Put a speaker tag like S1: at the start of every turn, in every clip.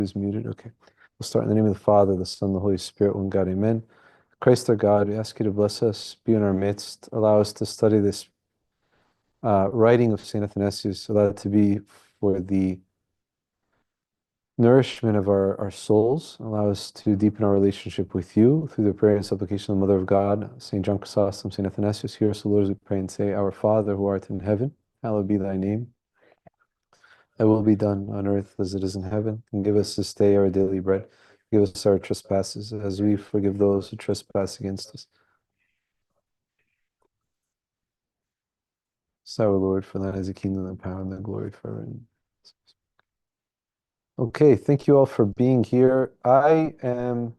S1: Is muted. Okay. We'll start in the name of the Father, the Son, the Holy Spirit, one God. Amen. Christ our God, we ask you to bless us, be in our midst, allow us to study this writing of St. Athanasius, allow it to be for the nourishment of our souls, allow us to deepen our relationship with you through the prayer and supplication of the Mother of God, St. John Chrysostom, St. Athanasius. Hear us, O Lord, as we pray and say, Our Father, who art in heaven, hallowed be thy name. Thy will be done on earth as it is in heaven. And give us this day our daily bread. Give us our trespasses as we forgive those who trespass against us. So, our Lord, for thine is the kingdom, the power, and the glory forever. Okay, thank you all for being here. I am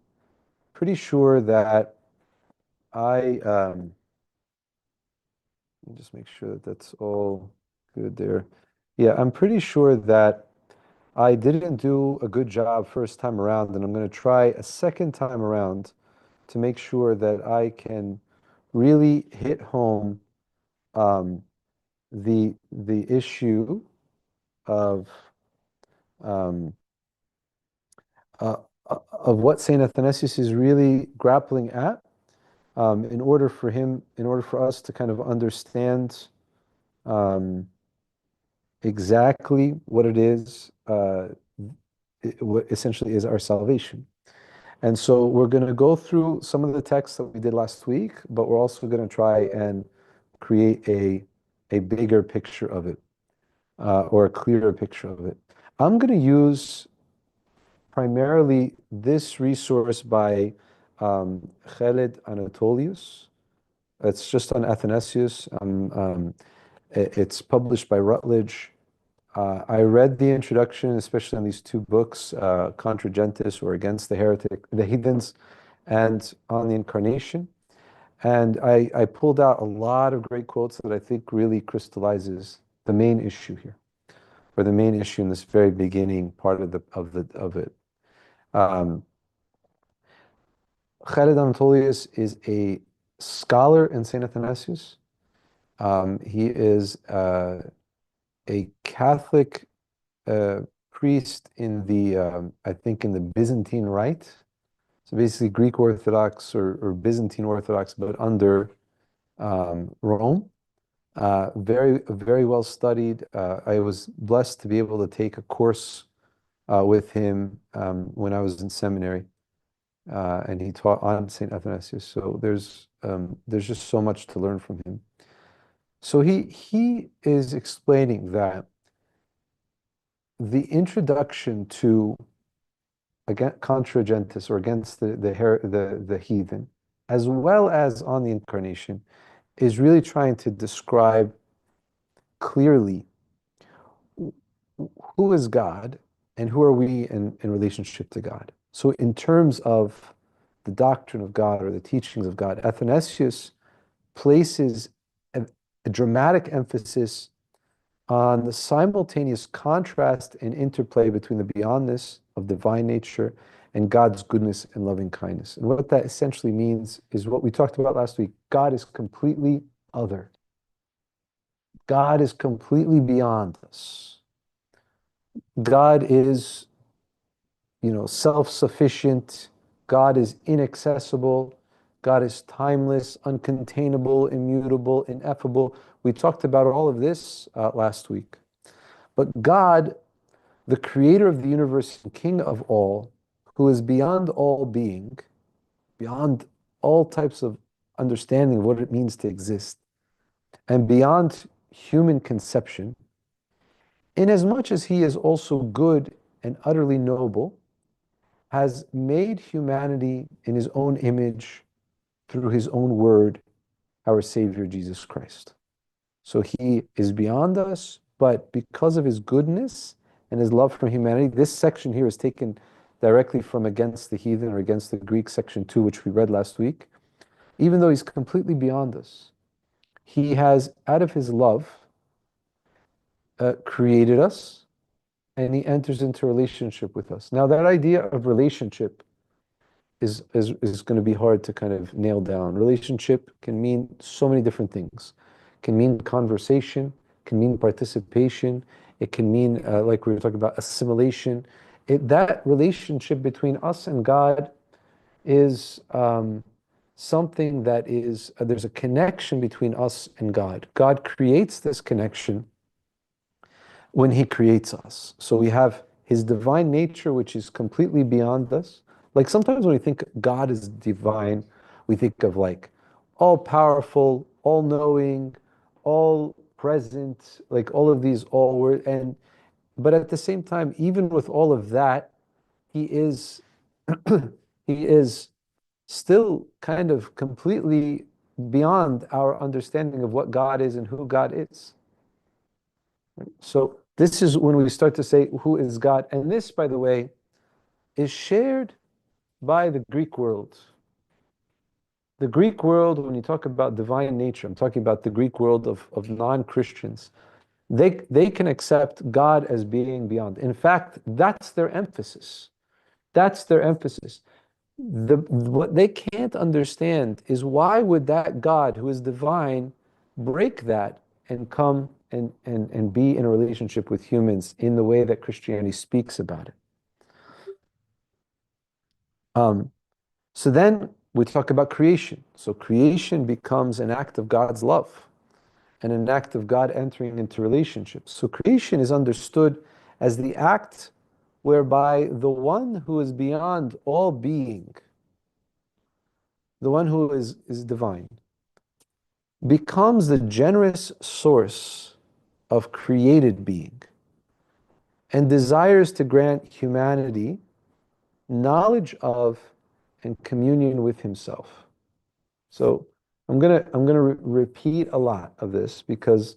S1: pretty sure that let me just make sure that that's all good there. Yeah, I'm pretty sure that I didn't do a good job first time around, and I'm going to try a second time around to make sure that I can really hit home the issue of um, of what Saint Athanasius is really grappling at, in order for us to kind of understand exactly what it is, what essentially is our salvation. And so we're going to go through some of the texts that we did last week, but we're also going to try and create a bigger picture of it, or a clearer picture of it. I'm going to use primarily this resource by Khaled Anatolius. It's just on Athanasius. It's published by Routledge. I read the introduction, especially on these two books, Contra Gentes, or Against the Heathens, and on the Incarnation. And I pulled out a lot of great quotes that I think really crystallizes the main issue here, or the main issue in this very beginning part of it. Khaled Anatolius is a scholar in St. Athanasius. He is a Catholic priest in I think in the Byzantine Rite. So basically Greek Orthodox or Byzantine Orthodox, but under Rome. Very, very well studied. I was blessed to be able to take a course with him when I was in seminary, and he taught on St. Athanasius. So there's just so much to learn from him. So he is explaining that the introduction to Contra Gentes, or Against the Heathen, as well as on the Incarnation, is really trying to describe clearly who is God and who are we in relationship to God. So in terms of the doctrine of God or the teachings of God, Athanasius places a dramatic emphasis on the simultaneous contrast and interplay between the beyondness of divine nature and God's goodness and loving kindness. And what that essentially means is what we talked about last week. God is completely other. God is completely beyond us. God is, self-sufficient. God is inaccessible. God is timeless, uncontainable, immutable, ineffable. We talked about all of this last week. But God, the creator of the universe and king of all, who is beyond all being, beyond all types of understanding of what it means to exist, and beyond human conception, inasmuch as he is also good and utterly noble, has made humanity in his own image through his own word, our Savior Jesus Christ. So he is beyond us, but because of his goodness and his love for humanity, this section here is taken directly from Against the Heathen, or Against the Greek, section 2, which we read last week. Even though he's completely beyond us, he has, out of his love, created us, and he enters into a relationship with us. Now, that idea of relationship is going to be hard to kind of nail down. Relationship can mean so many different things. It can mean conversation, can mean participation. It can mean, like we were talking about, assimilation. that relationship between us and God is something that is, there's a connection between us and God. God creates this connection when he creates us. So we have his divine nature, which is completely beyond us. Like sometimes when we think God is divine, we think of like all powerful, all knowing, all present, like all of these all word. And but at the same time, even with all of that, he is he is still kind of completely beyond our understanding of what God is and who God is. So this is when we start to say, who is God? And this, by the way, is shared by the Greek world. The Greek world, when you talk about divine nature, I'm talking about the Greek world of non-Christians, they can accept God as being beyond. In fact, that's their emphasis. That's their emphasis. What they can't understand is why would that God who is divine break that and come and be in a relationship with humans in the way that Christianity speaks about it. So then we talk about creation. So creation becomes an act of God's love and an act of God entering into relationships. So creation is understood as the act whereby the one who is beyond all being, the one who is divine, becomes the generous source of created being and desires to grant humanity knowledge of and communion with himself. So I'm gonna repeat a lot of this because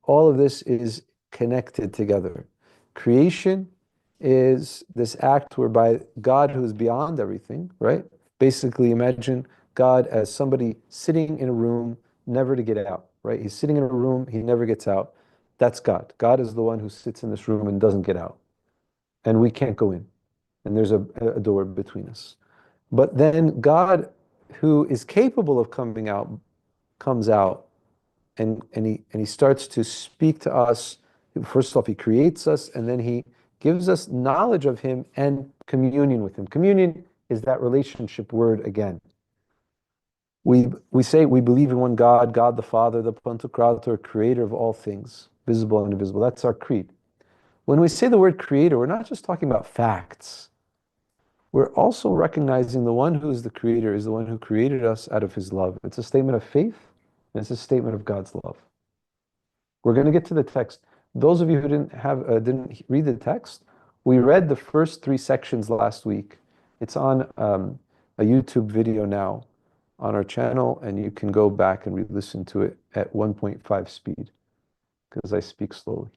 S1: all of this is connected together. Creation is this act whereby God, who is beyond everything, right? Basically, imagine God as somebody sitting in a room, never to get out, right? He's sitting in a room, he never gets out. That's God. God is the one who sits in this room and doesn't get out. And we can't go in. And there's a door between us. But then God, who is capable of coming out, comes out and he starts to speak to us. First off, he creates us, and then he gives us knowledge of him and communion with him. Communion is that relationship word again. We say we believe in one God, God the Father, the Pantocrator, creator of all things, visible and invisible. That's our creed. When we say the word creator, we're not just talking about facts. We're also recognizing the one who is the creator is the one who created us out of his love. It's a statement of faith, and it's a statement of God's love. We're going to get to the text. Those of you who didn't read the text, we read the first 3 sections last week. It's on a YouTube video now on our channel, and you can go back and re-listen to it at 1.5 speed because I speak slowly.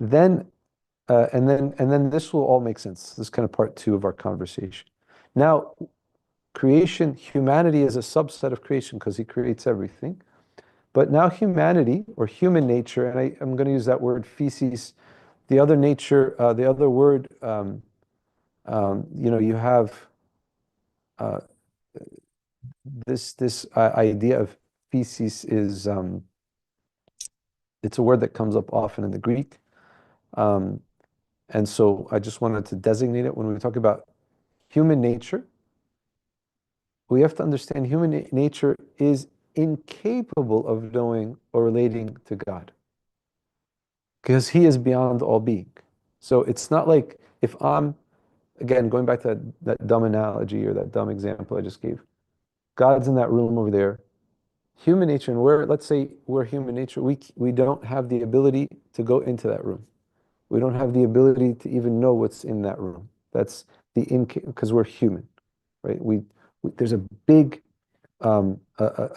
S1: Then this will all make sense. This is kind of part 2 of our conversation. Now, creation, humanity is a subset of creation because he creates everything. But now humanity, or human nature, and I'm going to use that word feces, the other nature, the other word, you have this idea of feces is, it's a word that comes up often in the Greek. And so I just wanted to designate it. When we talk about human nature, we have to understand human nature is incapable of knowing or relating to God because he is beyond all being. So it's not like if I'm, again, going back to that dumb analogy or that dumb example I just gave, God's in that room over there. Human nature, and let's say we're human nature, we don't have the ability to go into that room. We don't have the ability to even know what's in that room. That's because we're human, right? There's a big, a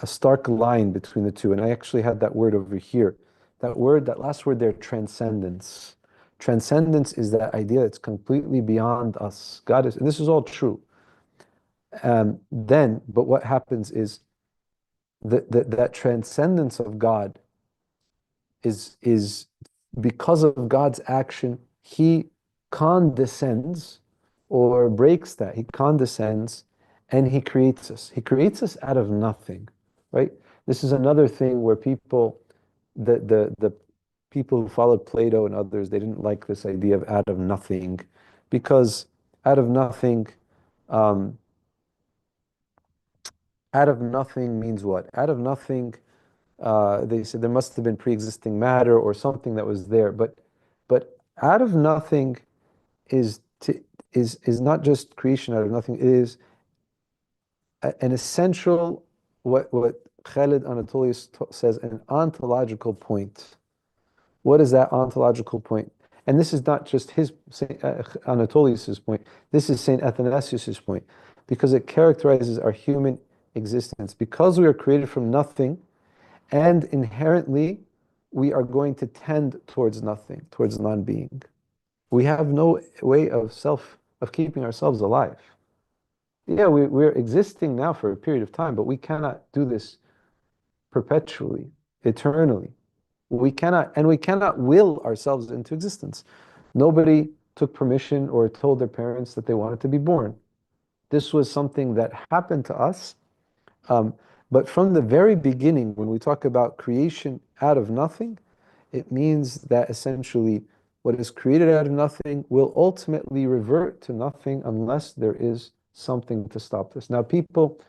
S1: stark line between the two. And I actually had that word over here. That last word there, transcendence. Transcendence is that idea that's completely beyond us. God is, and this is all true. But what happens is that transcendence of God is because of God's action, he condescends or breaks that. He condescends and he creates us. He creates us out of nothing, right? This is another thing where people, the people who followed Plato and others, they didn't like this idea of out of nothing, because out of nothing, um, out of nothing means what? Out of nothing, they said there must have been pre-existing matter or something that was there, but out of nothing is is not just creation out of nothing. It is an essential, what Khalid Anatolius says, an ontological point. What is that ontological point? And this is not just his Anatolius's point. This is Saint Athanasius's point, because it characterizes our human existence. Because we are created from nothing, and inherently we are going to tend towards nothing, towards non-being. We have no way of keeping ourselves alive. Yeah, we're existing now for a period of time, but we cannot do this perpetually, eternally. We cannot will ourselves into existence. Nobody took permission or told their parents that they wanted to be born. This was something that happened to us. Um, but from the very beginning, when we talk about creation out of nothing, it means that essentially what is created out of nothing will ultimately revert to nothing unless there is something to stop this. Now, people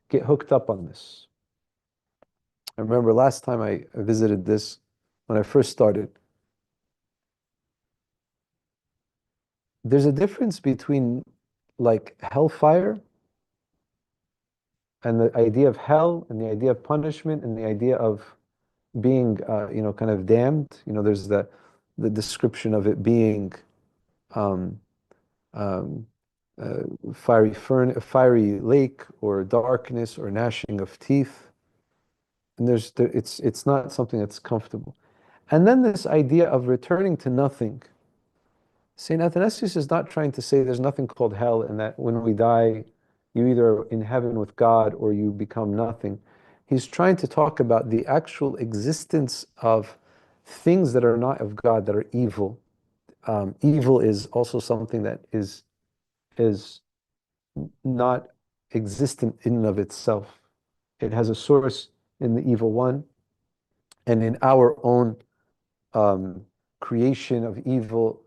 S1: get hooked up on this. I remember last time I visited this, when I first started, there's a difference between like hellfire and the idea of hell and the idea of punishment and the idea of being, kind of damned. There's the description of it being um, um, a fiery lake or darkness or gnashing of teeth. And it's not something that's comfortable. And then this idea of returning to nothing. St. Athanasius is not trying to say there's nothing called hell and that when we die, you either are in heaven with God or you become nothing. He's trying to talk about the actual existence of things that are not of God, that are evil. Evil is also something that is not existent in and of itself. It has a source in the evil one, and in our own um, creation of evil.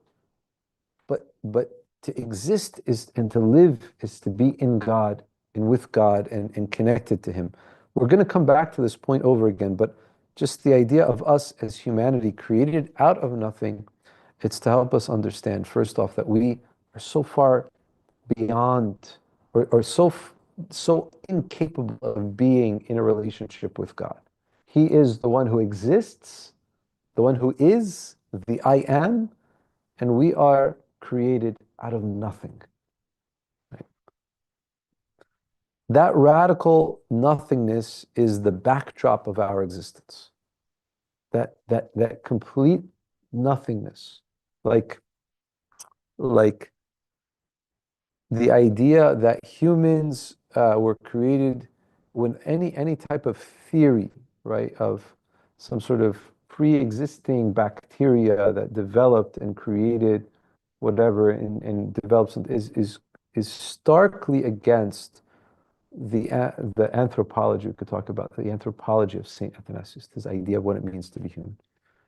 S1: But to exist is and to live is to be in God and with God and connected to Him. We're going to come back to this point over again, but just the idea of us as humanity created out of nothing, it's to help us understand, first off, that we are so far beyond or so incapable of being in a relationship with God. He is the one who exists, the one who is the I am, and we are created out of nothing. Right? That radical nothingness is the backdrop of our existence. That complete nothingness, like like the idea that humans were created when any type of theory, right, of some sort of pre-existing bacteria that developed and created whatever and develops is starkly against the anthropology. We could talk about the anthropology of Saint Athanasius, this idea of what it means to be human.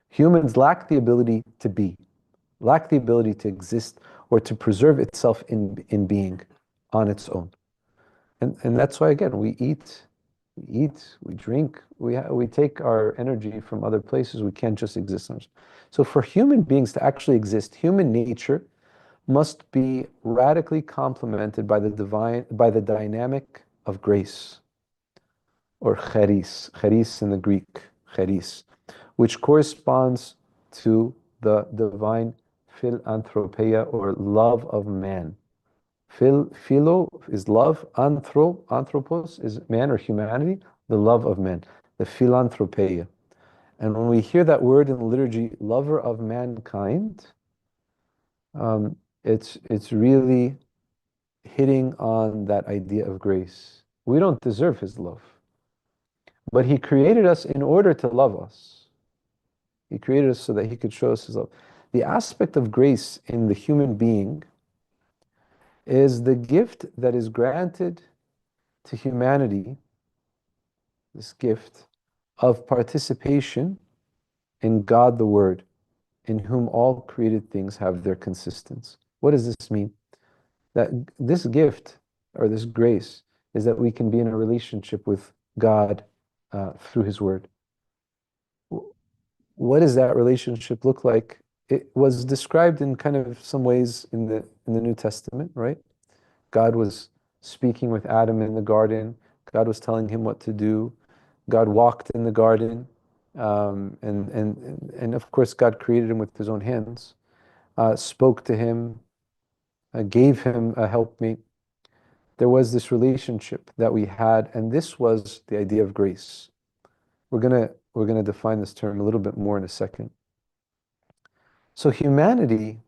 S1: Humans lack the ability to be, lack the ability to exist or to preserve itself in being on its own. And that's why, again, we drink, we take our energy from other places. We can't just exist. So for human beings to actually exist, human nature must be radically complemented by the dynamic of grace, or charis in the Greek, charis, which corresponds to the divine philanthropia, or love of man. Philo is love, anthropos is man or humanity, the love of man, the philanthropia. And when we hear that word in the liturgy, lover of mankind, it's really hitting on that idea of grace. We don't deserve his love, but he created us in order to love us. He created us so that he could show us his love. The aspect of grace in the human being is the gift that is granted to humanity, this gift of participation in God the Word, in whom all created things have their consistence. What does this mean? That this gift or this grace is that we can be in a relationship with God through His Word. What does that relationship look like? It was described in kind of some ways in the New Testament, right? God was speaking with Adam in the garden. God was telling him what to do. God walked in the garden, and of course, God created him with His own hands, spoke to him, gave him a helpmate. There was this relationship that we had, and this was the idea of grace. We're gonna define this term a little bit more in a second. So humanity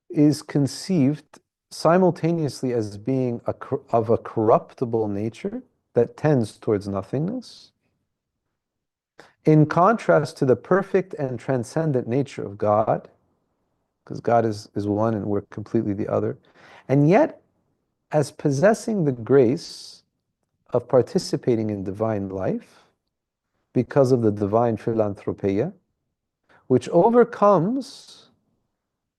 S1: is conceived simultaneously as being of a corruptible nature that tends towards nothingness, in contrast to the perfect and transcendent nature of God, because God is one and we're completely the other, and yet as possessing the grace of participating in divine life because of the divine philanthropia, which overcomes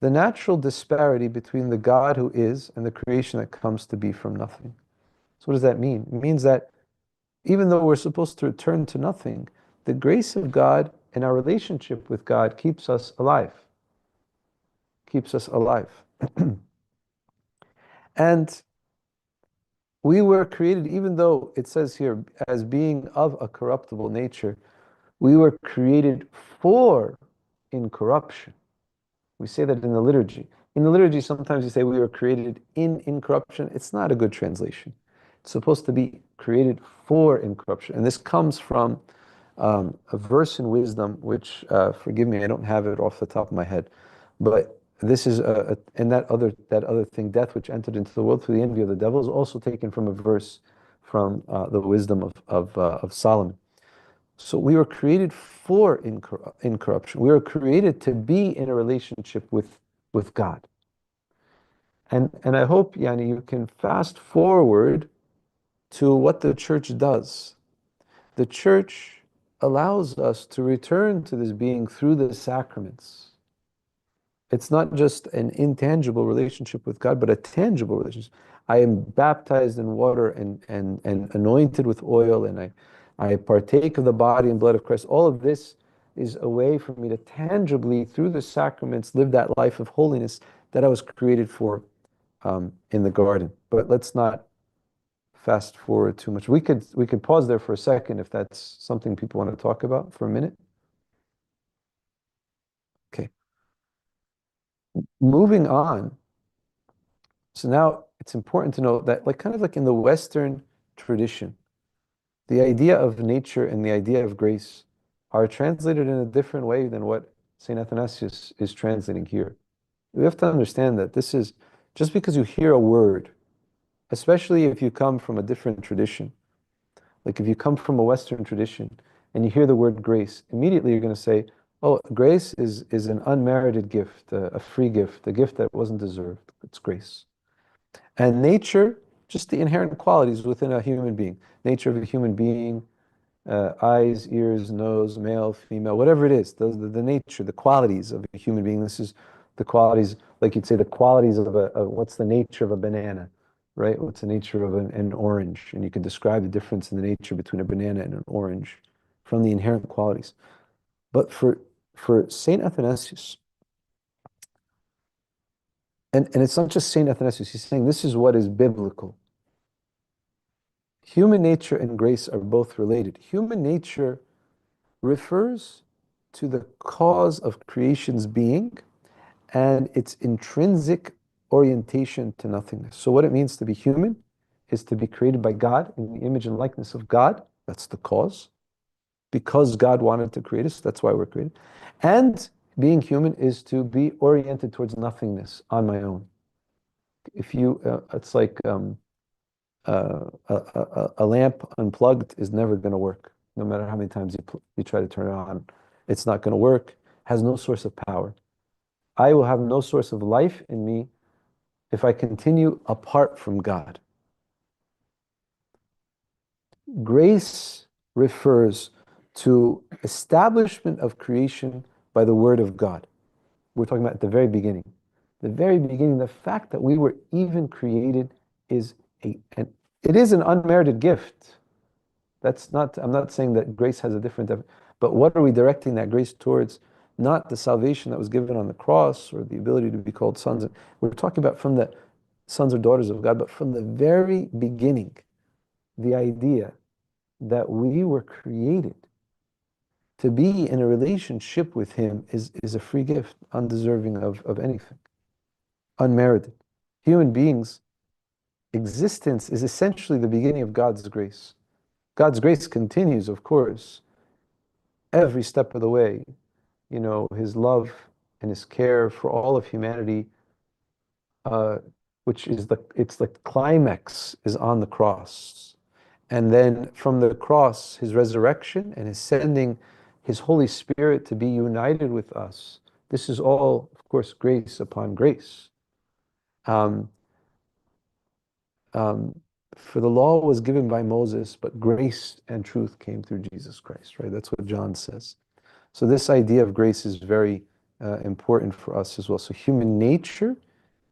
S1: the natural disparity between the God who is and the creation that comes to be from nothing. So what does that mean? It means that even though we're supposed to return to nothing, the grace of God and our relationship with God keeps us alive. Keeps us alive. And we were created, even though it says here, as being of a corruptible nature, we were created for incorruption. We say that in the liturgy. In the liturgy, sometimes you say we were created in incorruption. It's not a good translation. It's supposed to be created for incorruption. And this comes from a verse in Wisdom, which, forgive me, I don't have it off the top of my head, but this is, and that other thing, death which entered into the world through the envy of the devil, is also taken from a verse from the Wisdom of Solomon. So we were created for incorruption. We were created to be in a relationship with God. And I hope, Yani, you can fast forward to what the church does. The church allows us to return to this being through the sacraments. It's not just an intangible relationship with God, but a tangible relationship. I am baptized in water and anointed with oil, and I partake of the body and blood of Christ. All of this is a way for me to tangibly, through the sacraments, live that life of holiness that I was created for in the garden. But let's not fast forward too much. We could pause there for a second if that's something people want to talk about for a minute. Okay. Moving on. So now it's important to know that, like, kind of like in the Western tradition, the idea of nature and the idea of grace are translated in a different way than what St. Athanasius is translating here. We have to understand that this is just because you hear a word, especially if you come from a different tradition, like if you come from a Western tradition and you hear the word grace, immediately you're going to say, oh, grace is an unmerited gift, a free gift, a gift that wasn't deserved. It's grace. And nature, just the inherent qualities within a human being. Nature of a human being, eyes, ears, nose, male, female, whatever it is, the nature, the qualities of a human being. This is the qualities, like you'd say, the qualities of what's the nature of a banana, right? What's the nature of an orange? And you can describe the difference in the nature between a banana and an orange from the inherent qualities. But for Saint Athanasius, and it's not just Saint Athanasius, he's saying this is what is biblical. Human nature and grace are both related. Human nature refers to the cause of creation's being and its intrinsic orientation to nothingness. So what it means to be human is to be created by God in the image and likeness of God. That's the cause. Because God wanted to create us, that's why we're created. And being human is to be oriented towards nothingness on my own. If you, it's like a lamp unplugged is never going to work. No matter how many times you try to turn it on, it's not going to work, has no source of power. I will have no source of life in me if I continue apart from God. Grace refers to establishment of creation by the word of God. We're talking about at the very beginning. The very beginning, the fact that we were even created is it is an unmerited gift. That's not, I'm not saying that grace has a different, but what are we directing that grace towards? Not the salvation that was given on the cross or the ability to be called sons. We're talking about from the sons or daughters of God, but from the very beginning, the idea that we were created to be in a relationship with Him is a free gift, undeserving of anything, unmerited. Human beings' existence is essentially the beginning of God's grace. God's grace continues, of course, every step of the way. You know, His love and His care for all of humanity, which is it's the climax is on the cross. And then from the cross, His resurrection and His sending His Holy Spirit to be united with us. This is all, of course, grace upon grace. Um, for the law was given by Moses, but grace and truth came through Jesus Christ, right? That's what John says. So this idea of grace is very important for us as well. So human nature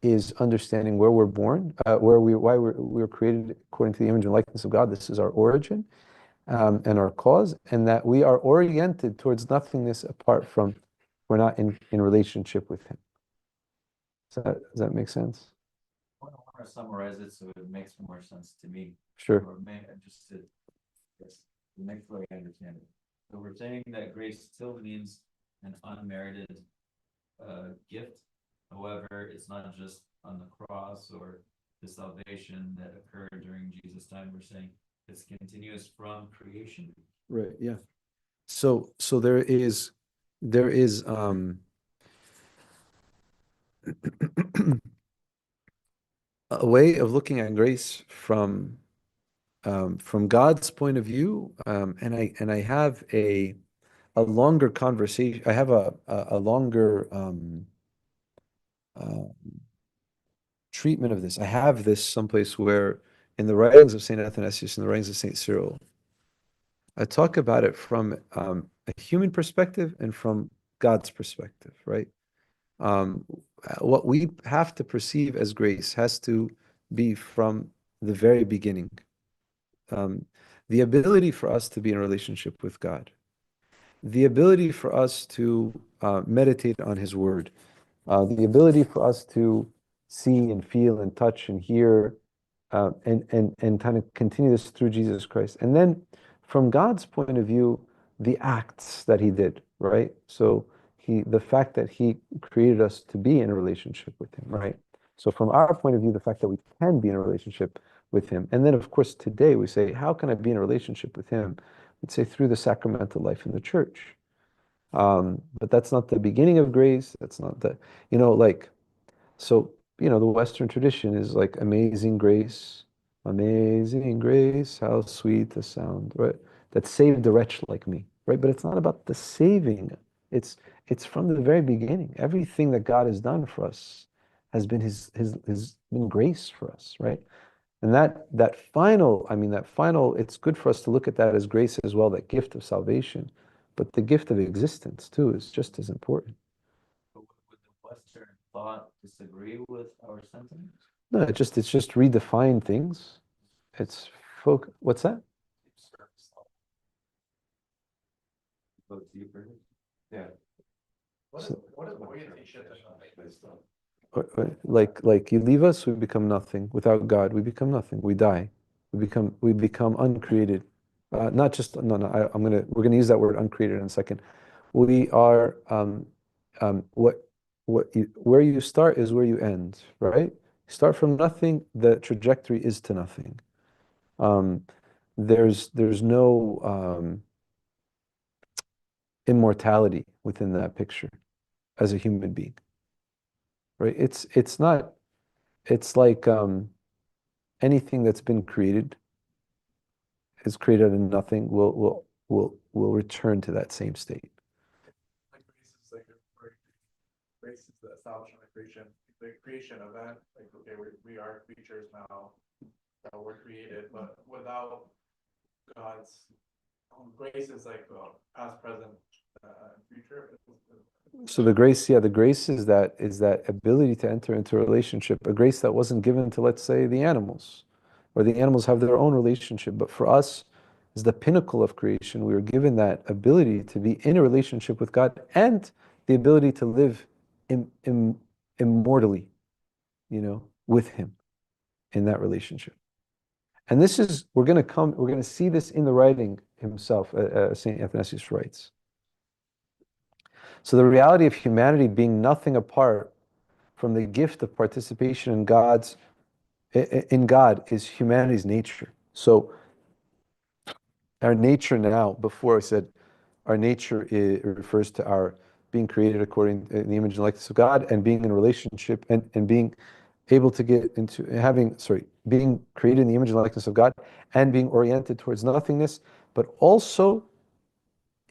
S1: is understanding where we're born, why we were created according to the image and likeness of God. This is our origin and our cause, and that we are oriented towards nothingness apart from, we're not in relationship with Him. Does that make sense?
S2: I want to summarize it so it makes more sense to me.
S1: Sure.
S2: Or just to make sure I understand it. So we're saying that grace still means an unmerited gift. However, it's not just on the cross or the salvation that occurred during Jesus' time. We're saying it's continuous from creation.
S1: Right. Yeah. So there is a way of looking at grace from God's point of view, and I have a longer conversation. I have a longer uh, treatment of this. I have this someplace where in the writings of Saint Athanasius and the writings of Saint Cyril, I talk about it from a human perspective and from God's perspective, right? Um, what we have to perceive as grace has to be from the very beginning. Um, the ability for us to be in a relationship with God, the ability for us to meditate on His Word, the ability for us to see and feel and touch and hear, and kind of continue this through Jesus Christ. And then from God's point of view, the acts that He did, right? So the fact that He created us to be in a relationship with Him, right? So from our point of view, the fact that we can be in a relationship with Him. And then, of course, today we say, how can I be in a relationship with Him? We'd say through the sacramental life in the church. But that's not the beginning of grace. That's not the, like, so, the Western tradition is like amazing grace, how sweet the sound, right? That saved a wretch like me, right? But it's not about the saving. It's from the very beginning. Everything that God has done for us has been his been grace for us, right? And that final, it's good for us to look at that as grace as well, that gift of salvation. But the gift of existence too is just as important.
S2: But would the Western thought disagree with our sentiments?
S1: No, it's just redefine things. It's what's that?
S2: Go deeper.
S3: Yeah.
S1: So-
S3: What is orientation based on?
S1: Like you leave us, we become nothing. Without God, we become nothing. We die. We become uncreated. Not just no no. We're gonna use that word uncreated in a second. We are where you start is where you end, right? You start from nothing. The trajectory is to nothing. Um, there's no immortality within that picture as a human being, right? It's not. It's like anything that's been created is created in nothing. Will return to that same state.
S3: Like grace is like grace is the establishment of creation, the creation event. Like okay, we are creatures now that were created, but without God's Grace is like past, present, future.
S1: So the grace, yeah, the grace is that ability to enter into a relationship, a grace that wasn't given to, let's say, the animals, or the animals have their own relationship. But for us, as the pinnacle of creation, we were given that ability to be in a relationship with God and the ability to live immortally, with Him in that relationship. And this is, we're going to see this in the writing himself, St. Athanasius writes. So the reality of humanity being nothing apart from the gift of participation in God is humanity's nature. So our nature now, before I said our nature, it refers to our being created according to the image and likeness of God, and being in a relationship and being able to get into being created in the image and likeness of God and being oriented towards nothingness, but also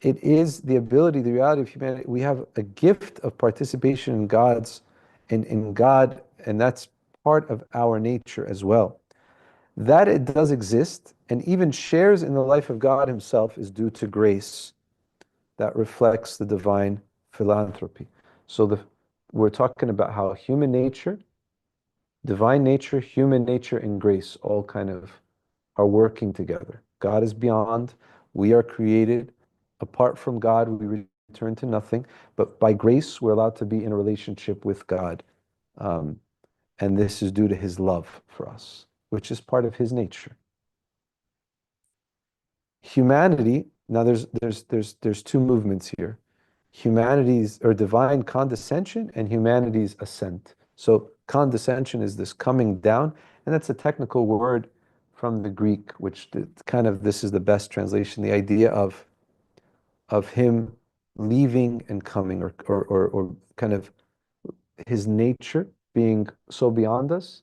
S1: it is the ability, the reality of humanity. We have a gift of participation in in God, and that's part of our nature as well. That it does exist and even shares in the life of God Himself is due to grace that reflects the divine philanthropy. So we're talking about how human nature, divine nature, human nature, and grace all kind of are working together. God is beyond, we are created. Apart from God, we return to nothing. But by grace, we're allowed to be in a relationship with God. And this is due to His love for us, which is part of His nature. Humanity, now there's two movements here. Humanity's or divine condescension and humanity's ascent. So condescension is this coming down, and that's a technical word from the Greek, which this is the best translation, the idea of Him leaving and coming, or kind of His nature being so beyond us,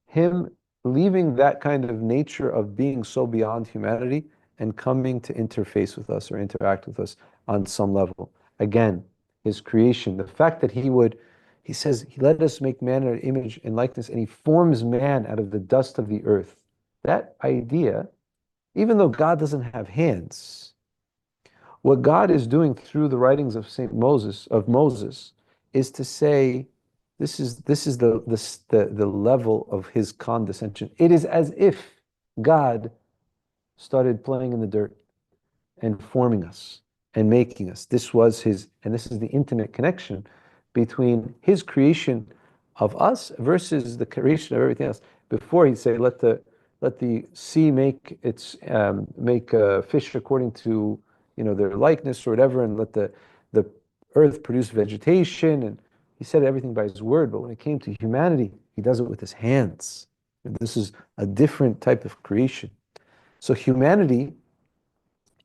S1: Him leaving that kind of nature of being so beyond humanity and coming to interface with us or interact with us on some level. Again, His creation, the fact that He says, He let us make man in our image and likeness, and He forms man out of the dust of the earth. That idea, even though God doesn't have hands, what God is doing through the writings of Moses, is to say, this is the level of His condescension. It is as if God started playing in the dirt and forming us and making us. This is the intimate connection between His creation of us versus the creation of everything else. Before He'd say, let the sea make fish according to their likeness or whatever, and let the earth produce vegetation, and He said everything by His word. But when it came to humanity, He does it with His hands. And this is a different type of creation. So humanity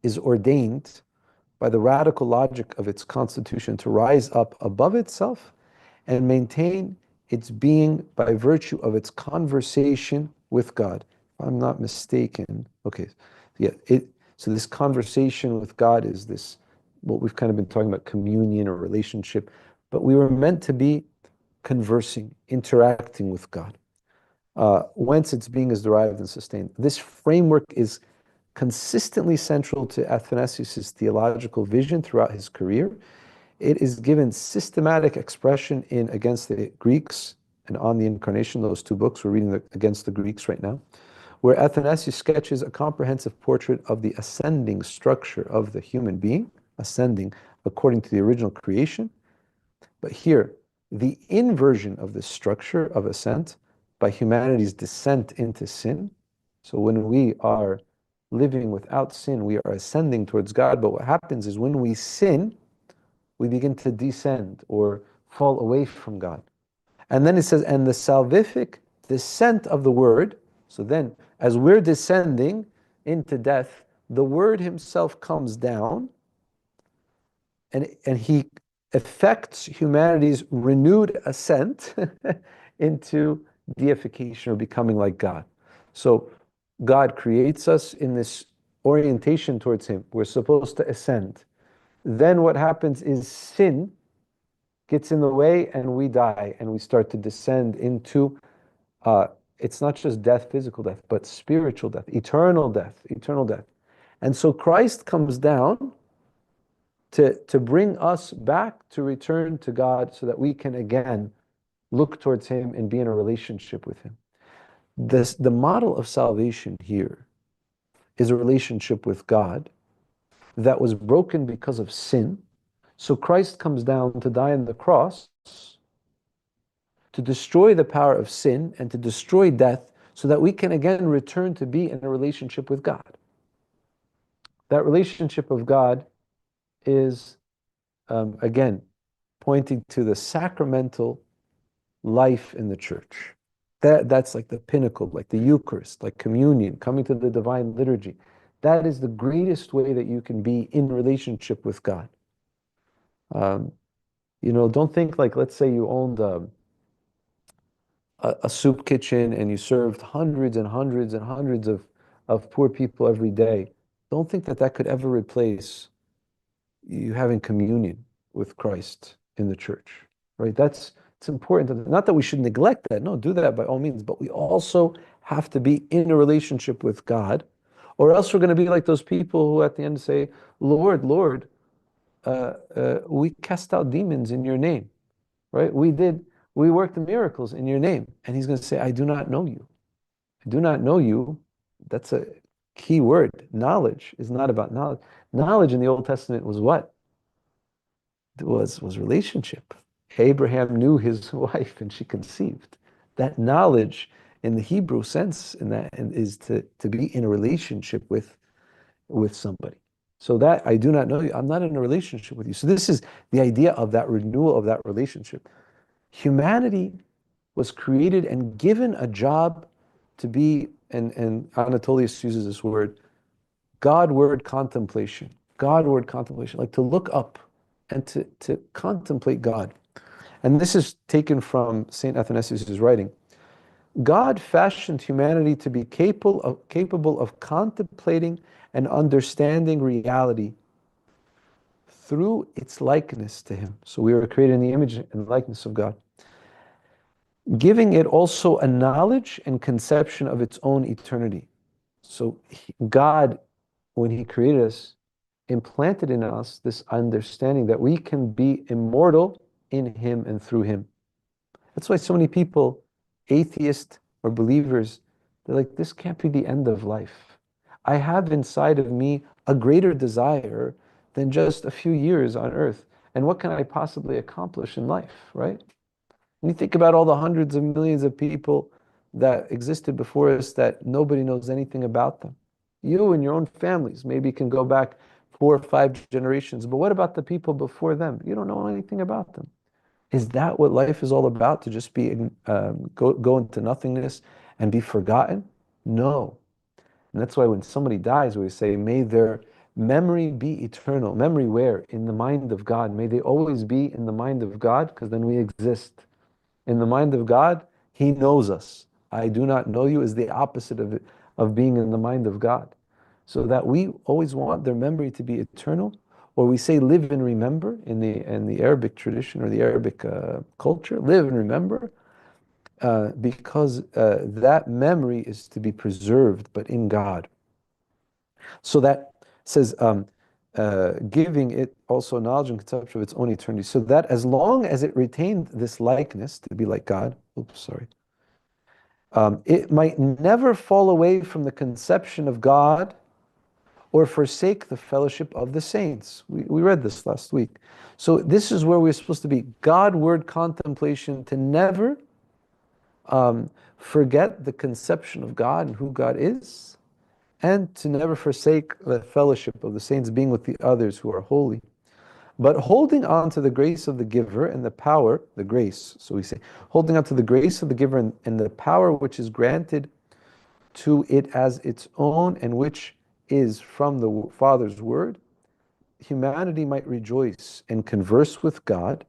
S1: is ordained by the radical logic of its constitution to rise up above itself and maintain its being by virtue of its conversation with God. If I'm not mistaken, okay, yeah, so this conversation with God is this, what we've kind of been talking about, communion or relationship, but we were meant to be conversing, interacting with God. Whence its being is derived and sustained. This framework is consistently central to Athanasius' theological vision throughout his career. It is given systematic expression in Against the Greeks and On the Incarnation, those two books. We're reading Against the Greeks right now, where Athanasius sketches a comprehensive portrait of the ascending structure of the human being, ascending according to the original creation. But here, the inversion of this structure of ascent by humanity's descent into sin. So when we are living without sin, we are ascending towards God. But what happens is when we sin, we begin to descend or fall away from God. And then it says, and the salvific descent of the Word. So then, as we're descending into death, the Word Himself comes down, and He effects humanity's renewed ascent into deification or becoming like God. So God creates us in this orientation towards Him. We're supposed to ascend. Then what happens is sin gets in the way and we die and we start to descend into, it's not just death, physical death, but spiritual death, eternal death, eternal death. And so Christ comes down to bring us back to return to God so that we can again look towards him and be in a relationship with him. The model of salvation here is a relationship with God that was broken because of sin. So Christ comes down to die on the cross to destroy the power of sin and to destroy death so that we can again return to be in a relationship with God. That relationship of God is, again, pointing to the sacramental life in the church. That's like the pinnacle, like the Eucharist, like communion, coming to the divine liturgy. That is the greatest way that you can be in relationship with God. Don't think like, let's say you owned a soup kitchen and you served hundreds and hundreds and hundreds of poor people every day. Don't think that that could ever replace you having communion with Christ in the church, right? It's important. Not that we should neglect that. No, do that by all means. But we also have to be in a relationship with God, or else we're going to be like those people who at the end say, Lord, Lord, we cast out demons in your name, right? We worked the miracles in your name. And he's going to say, I do not know you. I do not know you. That's a key word. Knowledge is not about knowledge. Knowledge in the Old Testament was what? It was relationship. Abraham knew his wife and she conceived. That knowledge in the Hebrew sense is to be in a relationship with somebody. So that I do not know you. I'm not in a relationship with you. So this is the idea of that renewal of that relationship. Humanity was created and given a job to be, and Anatolius uses this word, Godward contemplation. Godward contemplation, like to look up and to contemplate God. And this is taken from St. Athanasius' writing. God fashioned humanity to be capable of contemplating and understanding reality through its likeness to him. So we were created in the image and likeness of God, giving it also a knowledge and conception of its own eternity. So God, when he created us, implanted in us this understanding that we can be immortal in him and through him. That's why so many people, atheists or believers, they're like, this can't be the end of life. I have inside of me a greater desire than just a few years on earth. And what can I possibly accomplish in life, right? When you think about all the hundreds of millions of people that existed before us that nobody knows anything about them. You and your own families maybe can go back 4 or 5 generations, but what about the people before them? You don't know anything about them. Is that what life is all about, to just be go into nothingness and be forgotten? No. And that's why when somebody dies, we say, may their memory be eternal. Memory where? In the mind of God. May they always be in the mind of God, because then we exist. In the mind of God, he knows us. I do not know you is the opposite of being in the mind of God. So that we always want their memory to be eternal, or we say live and remember in the Arabic tradition or the Arabic culture, live and remember, because that memory is to be preserved, but in God. So that says, giving it also knowledge and conception of its own eternity, so that as long as it retained this likeness to be like God, it might never fall away from the conception of God or forsake the fellowship of the saints. We read this last week. So this is where we're supposed to be. Godward contemplation, to never forget the conception of God and who God is, and to never forsake the fellowship of the saints, being with the others who are holy. But holding on to the grace of the giver and the power, the grace, so we say, holding on to the grace of the giver and the power which is granted to it as its own, and which is from the Father's word, humanity might rejoice and converse with God,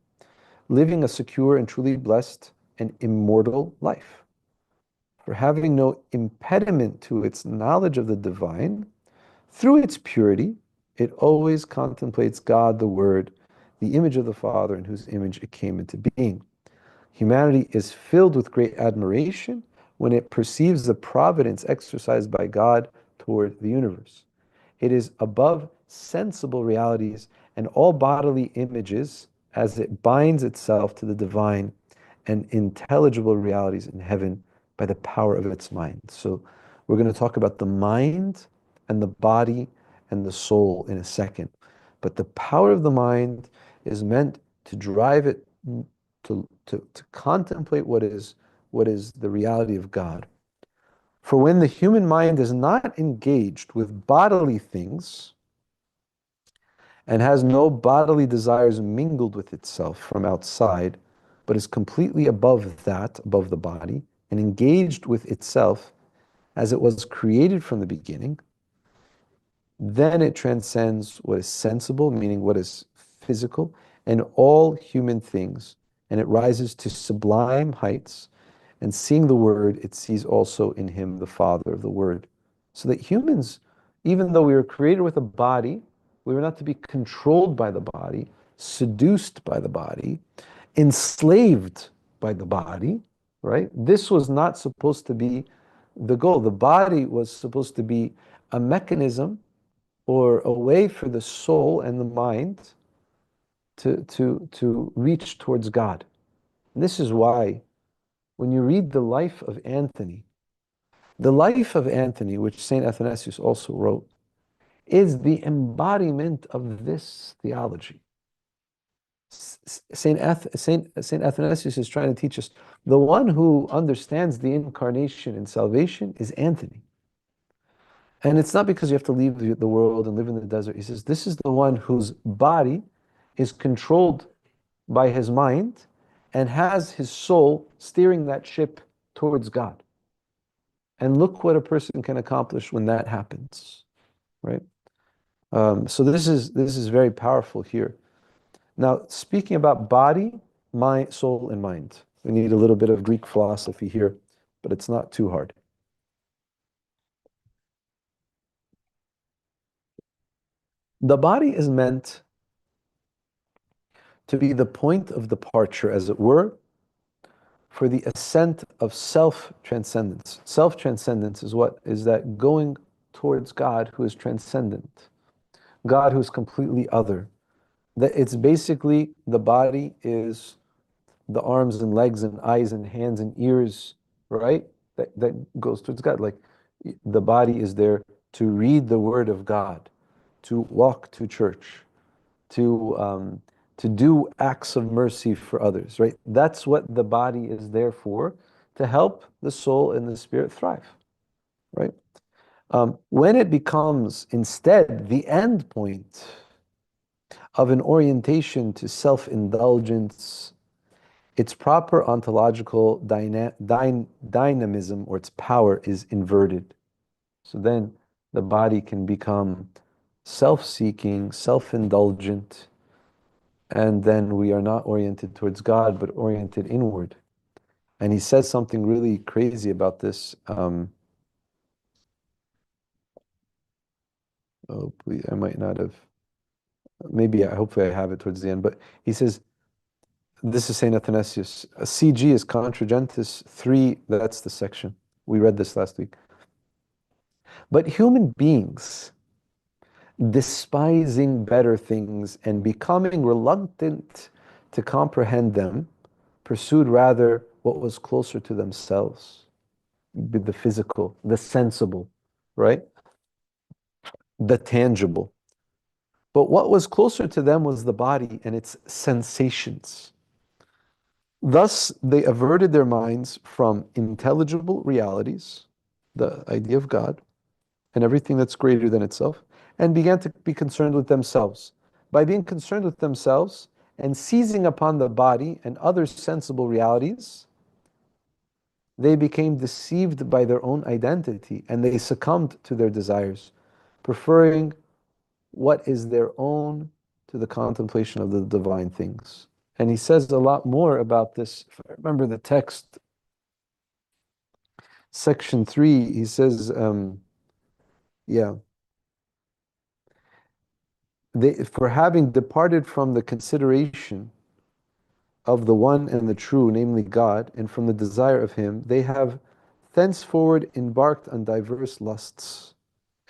S1: living a secure and truly blessed and immortal life. For having no impediment to its knowledge of the divine, through its purity, it always contemplates God the Word, the image of the Father, in whose image it came into being. Humanity is filled with great admiration when it perceives the providence exercised by God toward the universe. It is above sensible realities and all bodily images as it binds itself to the divine and intelligible realities in heaven by the power of its mind. So we're going to talk about the mind and the body and the soul in a second. But the power of the mind is meant to drive it to contemplate what is the reality of God. For when the human mind is not engaged with bodily things and has no bodily desires mingled with itself from outside, but is completely above that, above the body, and engaged with itself as it was created from the beginning, then it transcends what is sensible, meaning what is physical, and all human things, and it rises to sublime heights. And seeing the Word, it sees also in him the Father of the Word. So that humans, even though we were created with a body, we were not to be controlled by the body, seduced by the body, enslaved by the body, right? This was not supposed to be the goal. The body was supposed to be a mechanism or a way for the soul and the mind to reach towards God. And this is why when you read the life of Anthony, which St. Athanasius also wrote, is the embodiment of this theology. St. Athanasius is trying to teach us the one who understands the incarnation and salvation is Anthony. And it's not because you have to leave the world and live in the desert. He says this is the one whose body is controlled by his mind and has his soul steering that ship towards God. And look what a person can accomplish when that happens, right? So this is very powerful here. Now, speaking about body, mind, soul, and mind, we need a little bit of Greek philosophy here, but it's not too hard. The body is meant to be the point of departure, as it were, for the ascent of self-transcendence. Self-transcendence is what? Is that going towards God who is transcendent, God who is completely other. That it's basically the body is the arms and legs and eyes and hands and ears, right? That goes towards God. Like the body is there to read the word of God, to walk to church, to do acts of mercy for others, right? That's what the body is there for, to help the soul and the spirit thrive, right? When it becomes instead the end point of an orientation to self-indulgence, its proper ontological dynamism or its power is inverted. So then the body can become self-seeking, self-indulgent, and then we are not oriented towards God, but oriented inward. And he says something really crazy about this. Oh, please, I might not have. Maybe, hopefully I have it towards the end. But he says, this is St. Athanasius. CG is Contra Gentes 3, that's the section. We read this last week. But human beings, despising better things and becoming reluctant to comprehend them, pursued rather what was closer to themselves, the physical, the sensible, right? The tangible. But what was closer to them was the body and its sensations. Thus, they averted their minds from intelligible realities, the idea of God, and everything that's greater than itself, and began to be concerned with themselves. By being concerned with themselves and seizing upon the body and other sensible realities, they became deceived by their own identity and they succumbed to their desires, preferring what is their own to the contemplation of the divine things. And he says a lot more about this. If I remember the text, section 3, he says, for having departed from the consideration of the one and the true, namely God, and from the desire of him, they have thenceforward embarked on diverse lusts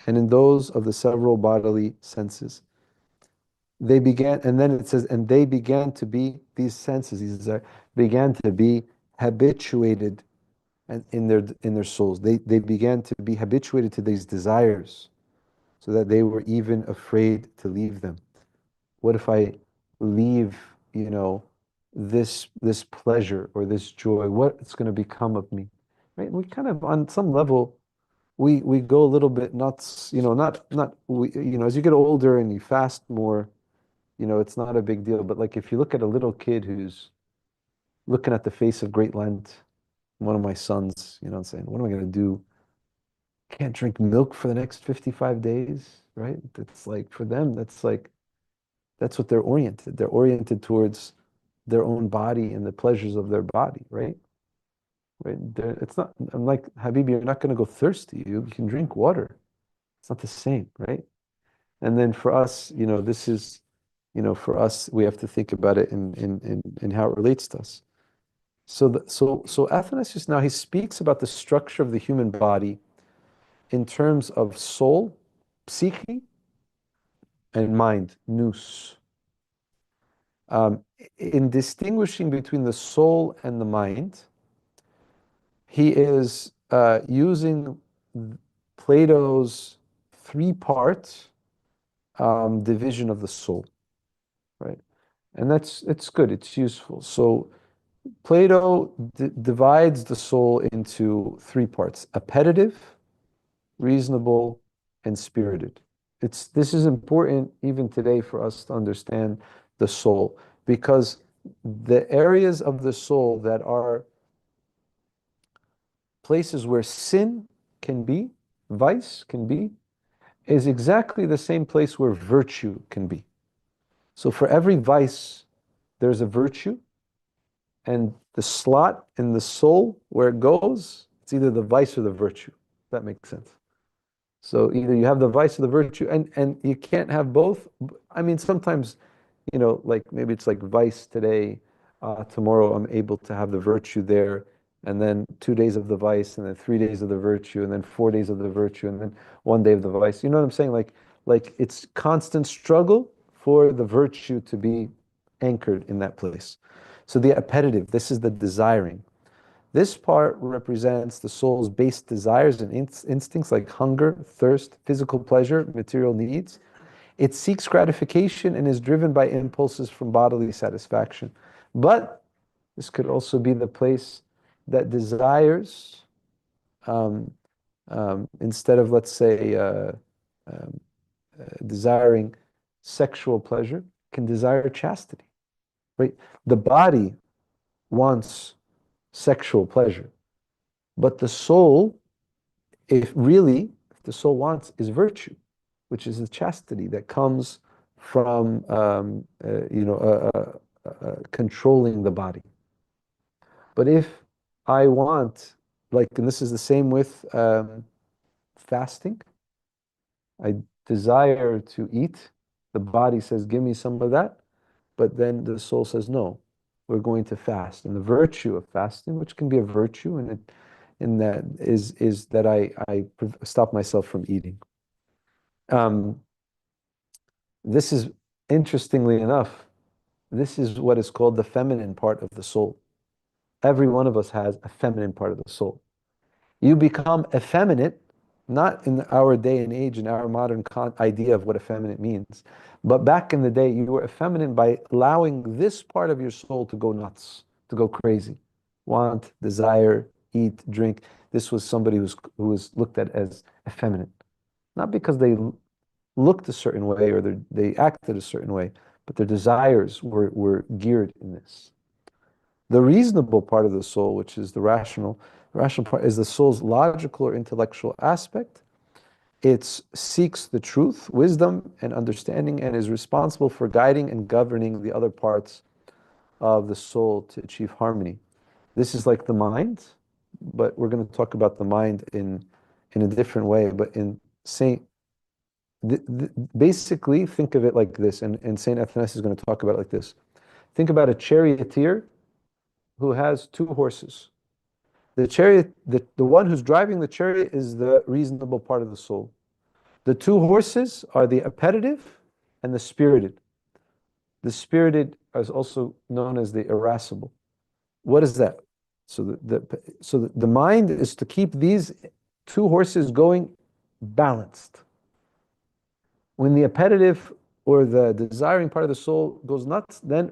S1: and in those of the several bodily senses. They began, and then it says, and they began to be, these senses, began to be habituated in their souls. They began to be habituated to these desires, so that they were even afraid to leave them. What if I leave, this pleasure or this joy? What's going to become of me? Right? We kind of, on some level, we go a little bit nuts, not we, as you get older and you fast more, it's not a big deal. But like if you look at a little kid who's looking at the face of Great Lent, one of my sons, I'm saying, what am I going to do? Can't drink milk for the next 55 days, right? That's like, for them, that's what they're oriented. They're oriented towards their own body and the pleasures of their body, right? Right? It's not, I'm like, Habibi, you're not going to go thirsty. You can drink water. It's not the same, right? And then for us, this is, for us, we have to think about it in how it relates to us. So Athanasius now, he speaks about the structure of the human body in terms of soul, psyche, and mind, nous. In distinguishing between the soul and the mind, he is using Plato's three-part division of the soul, right? And it's good, it's useful. So Plato divides the soul into three parts: appetitive, reasonable, and spirited. This is important even today for us to understand the soul, because the areas of the soul that are places where sin can be, vice can be, is exactly the same place where virtue can be. So for every vice, there's a virtue, and the slot in the soul where it goes, it's either the vice or the virtue. That makes sense. So either you have the vice or the virtue, and you can't have both. I mean, sometimes, like maybe it's like vice today, tomorrow I'm able to have the virtue there, and then 2 days of the vice, and then 3 days of the virtue, and then 4 days of the virtue, and then 1 day of the vice. You know what I'm saying? Like it's constant struggle for the virtue to be anchored in that place. So the appetitive, this is the desiring. This part represents the soul's base desires and instincts like hunger, thirst, physical pleasure, material needs. It seeks gratification and is driven by impulses from bodily satisfaction. But this could also be the place that desires, instead of, let's say, desiring sexual pleasure, can desire chastity, right? The body wants sexual pleasure, but the soul, if the soul wants, is virtue, which is the chastity that comes from controlling the body. But if I want, and this is the same with fasting, I desire to eat, the body says, give me some of that, but then the soul says, no, we're going to fast. And the virtue of fasting, which can be a virtue, and that is that I stop myself from eating. This is, interestingly enough, this is what is called the feminine part of the soul. Every one of us has a feminine part of the soul. You become effeminate, not in our day and age, in our modern idea of what effeminate means, but back in the day, you were effeminate by allowing this part of your soul to go nuts, to go crazy. Want, desire, eat, drink. This was somebody who was looked at as effeminate. Not because they looked a certain way or they acted a certain way, but their desires were geared in this. The reasonable part of the soul, which is the rational part, is the soul's logical or intellectual aspect. It seeks the truth, wisdom, and understanding, and is responsible for guiding and governing the other parts of the soul to achieve harmony. This is like the mind, but we're going to talk about the mind in a different way. But in Saint, basically, think of it like this, and Saint Athanasius is going to talk about it like this. Think about a charioteer who has 2 horses. The chariot, the one who's driving the chariot is the reasonable part of the soul. The two horses are the appetitive and the spirited. The spirited is also known as the irascible. What is that? So the mind is to keep these two horses going balanced. When the appetitive or the desiring part of the soul goes nuts, then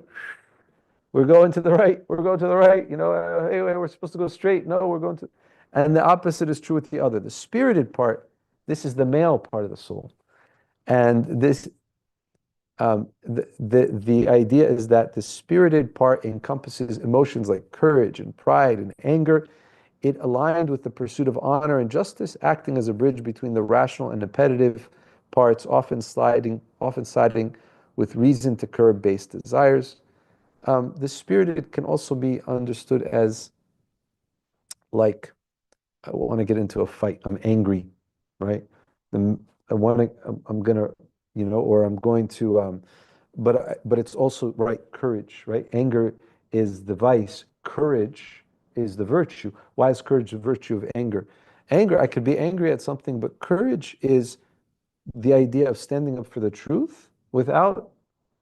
S1: we're going to the right. We're going to the right. Hey, we're supposed to go straight. No, we're going to. And the opposite is true with the other. The spirited part, this is the male part of the soul. And this, the idea is that the spirited part encompasses emotions like courage and pride and anger. It aligned with the pursuit of honor and justice, acting as a bridge between the rational and appetitive parts, often siding with reason to curb base desires. The spirited can also be understood as like, I want to get into a fight. I'm angry, right? I want to. I'm gonna, or I'm going to. But it's also right courage, right? Anger is the vice. Courage is the virtue. Why is courage the virtue of anger? Anger, I could be angry at something, but courage is the idea of standing up for the truth without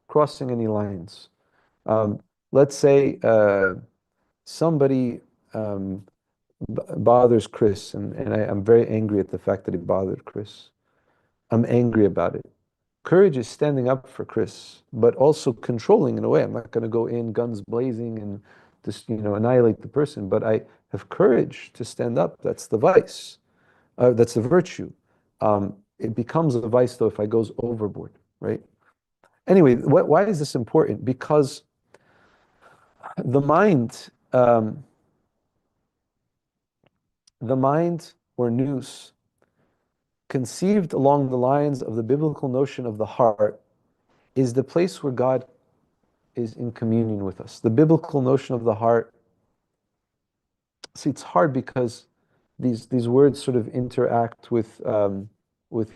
S1: crossing any lines. Let's say somebody bothers Chris, and I'm very angry at the fact that he bothered Chris. I'm angry about it. Courage is standing up for Chris, but also controlling in a way. I'm not going to go in guns blazing and just, annihilate the person, but I have courage to stand up. That's the vice. That's the virtue. It becomes a vice, though, if I goes overboard, right? Anyway, why is this important? Because the mind, or nous, conceived along the lines of the biblical notion of the heart, is the place where God is in communion with us. The biblical notion of the heart, see, it's hard because these words sort of interact with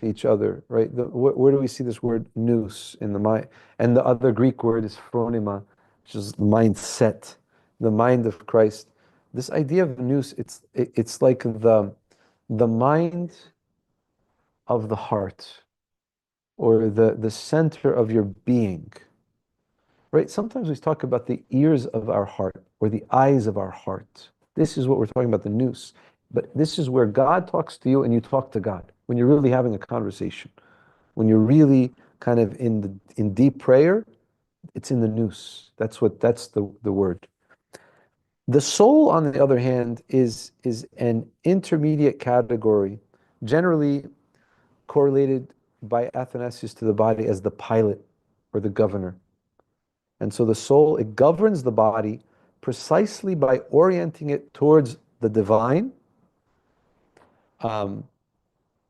S1: each other, right? Where do we see this word nous in the mind? And the other Greek word is phronema, which is mindset, the mind of Christ. This idea of nous, it's like the mind of the heart, or the center of your being, right? Sometimes we talk about the ears of our heart or the eyes of our heart. This is what we're talking about, the nous. But this is where God talks to you and you talk to God, when you're really having a conversation. When you're really kind of in deep prayer, it's in the nous. That's the word. The soul, on the other hand, is an intermediate category, generally correlated by Athanasius to the body as the pilot or the governor. And so the soul, it governs the body precisely by orienting it towards the divine. And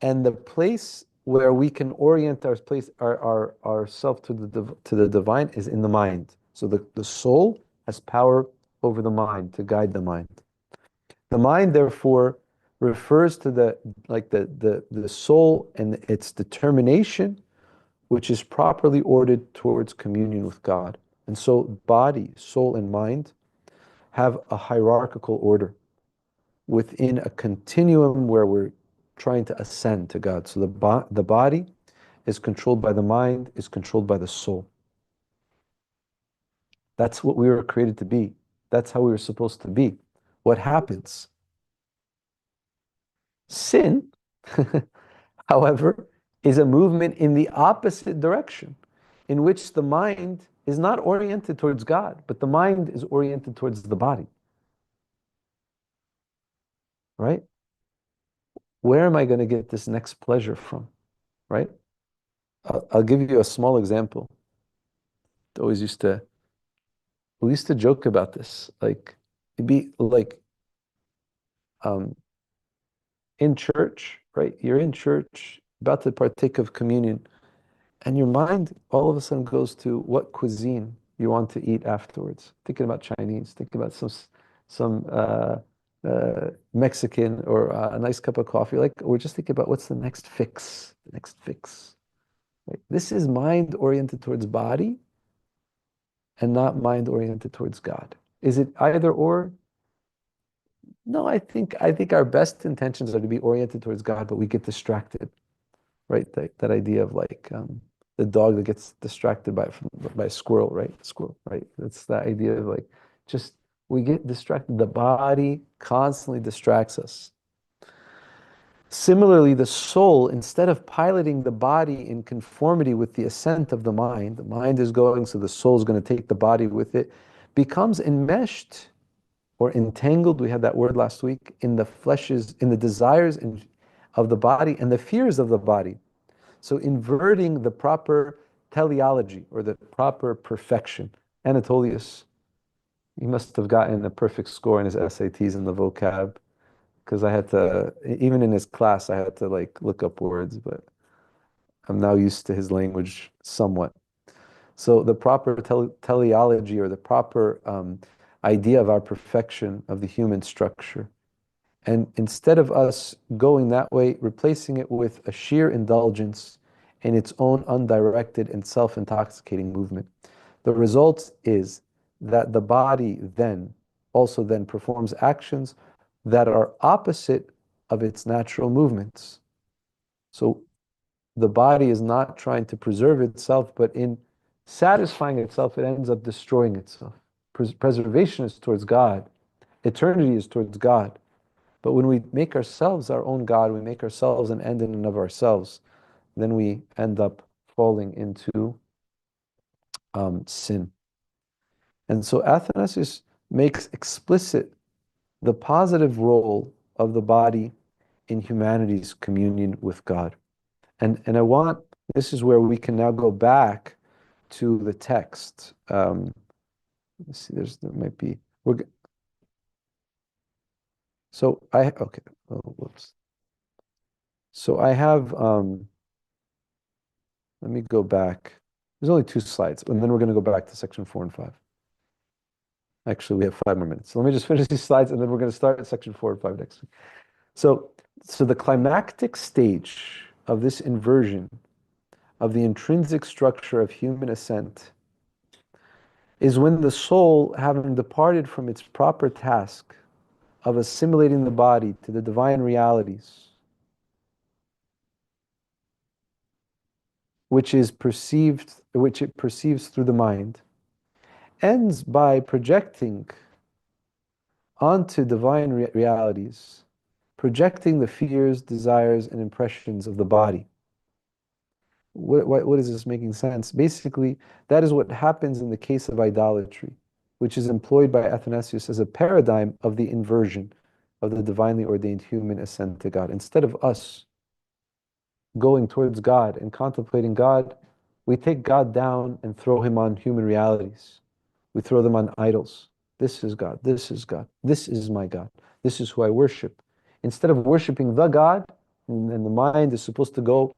S1: the place where we can orient ourselves to the divine is in the mind. So the soul has power over the mind to guide the mind. The mind, therefore, refers to the soul and its determination, which is properly ordered towards communion with God. And so body, soul, and mind have a hierarchical order within a continuum where we're trying to ascend to God. So the body is controlled by the mind, is controlled by the soul. That's what we were created to be. That's how we were supposed to be. What happens? Sin, however, is a movement in the opposite direction, in which the mind is not oriented towards God, but the mind is oriented towards the body. Right? Where am I going to get this next pleasure from? Right? I'll give you a small example. We used to joke about this. Like, it'd be like in church, right? You're in church, about to partake of communion, and your mind all of a sudden goes to what cuisine you want to eat afterwards. Thinking about Chinese, thinking about some Mexican, or a nice cup of coffee. Like, we're just thinking about what's the next fix, Right? This is mind oriented towards body and not mind oriented towards God. Is it either or? No, I think our best intentions are to be oriented towards God, but we get distracted. right? That idea of like the dog that gets distracted by a squirrel, right? Squirrel, right? It's that idea of like just we get distracted. The body constantly distracts us. Similarly, the soul, instead of piloting the body in conformity with the ascent of the mind is going, so the soul is going to take the body with it, becomes enmeshed or entangled, we had that word last week, in the fleshes, in the desires of the body and the fears of the body. So inverting the proper teleology or the proper perfection. Anatolius, he must have gotten a perfect score in his SATs in the vocab, because I had to, even in his class, I had to like look up words, but I'm now used to his language somewhat. So the proper teleology or the proper idea of our perfection of the human structure. And instead of us going that way, replacing it with a sheer indulgence in its own undirected and self-intoxicating movement. The result is that the body then also then performs actions that are opposite of its natural movements. So the body is not trying to preserve itself, but in satisfying itself, it ends up destroying itself. Preservation is towards God. Eternity is towards God. But when we make ourselves our own God, we make ourselves an end in and of ourselves, then we end up falling into sin. And so Athanasius makes explicit the positive role of the body in humanity's communion with God. And I want, this is where we can now go back to the text. Let's see, there might be, okay, oh, whoops. So I have, let me go back. There's only 2 slides, and then we're going to go back to section 4 and 5. Actually, we have 5 more minutes. So let me just finish these slides, and then we're going to start at section 4 and 5 next week. So the climactic stage of this inversion of the intrinsic structure of human ascent is when the soul, having departed from its proper task of assimilating the body to the divine realities, which it perceives through the mind, ends by projecting onto divine realities, projecting the fears, desires, and impressions of the body. What is this making sense? Basically, that is what happens in the case of idolatry, which is employed by Athanasius as a paradigm of the inversion of the divinely ordained human ascent to God. Instead of us going towards God and contemplating God, we take God down and throw him on human realities. We throw them on idols. This is God. This is God. This is my God. This is who I worship. Instead of worshiping the God, and the mind is supposed to go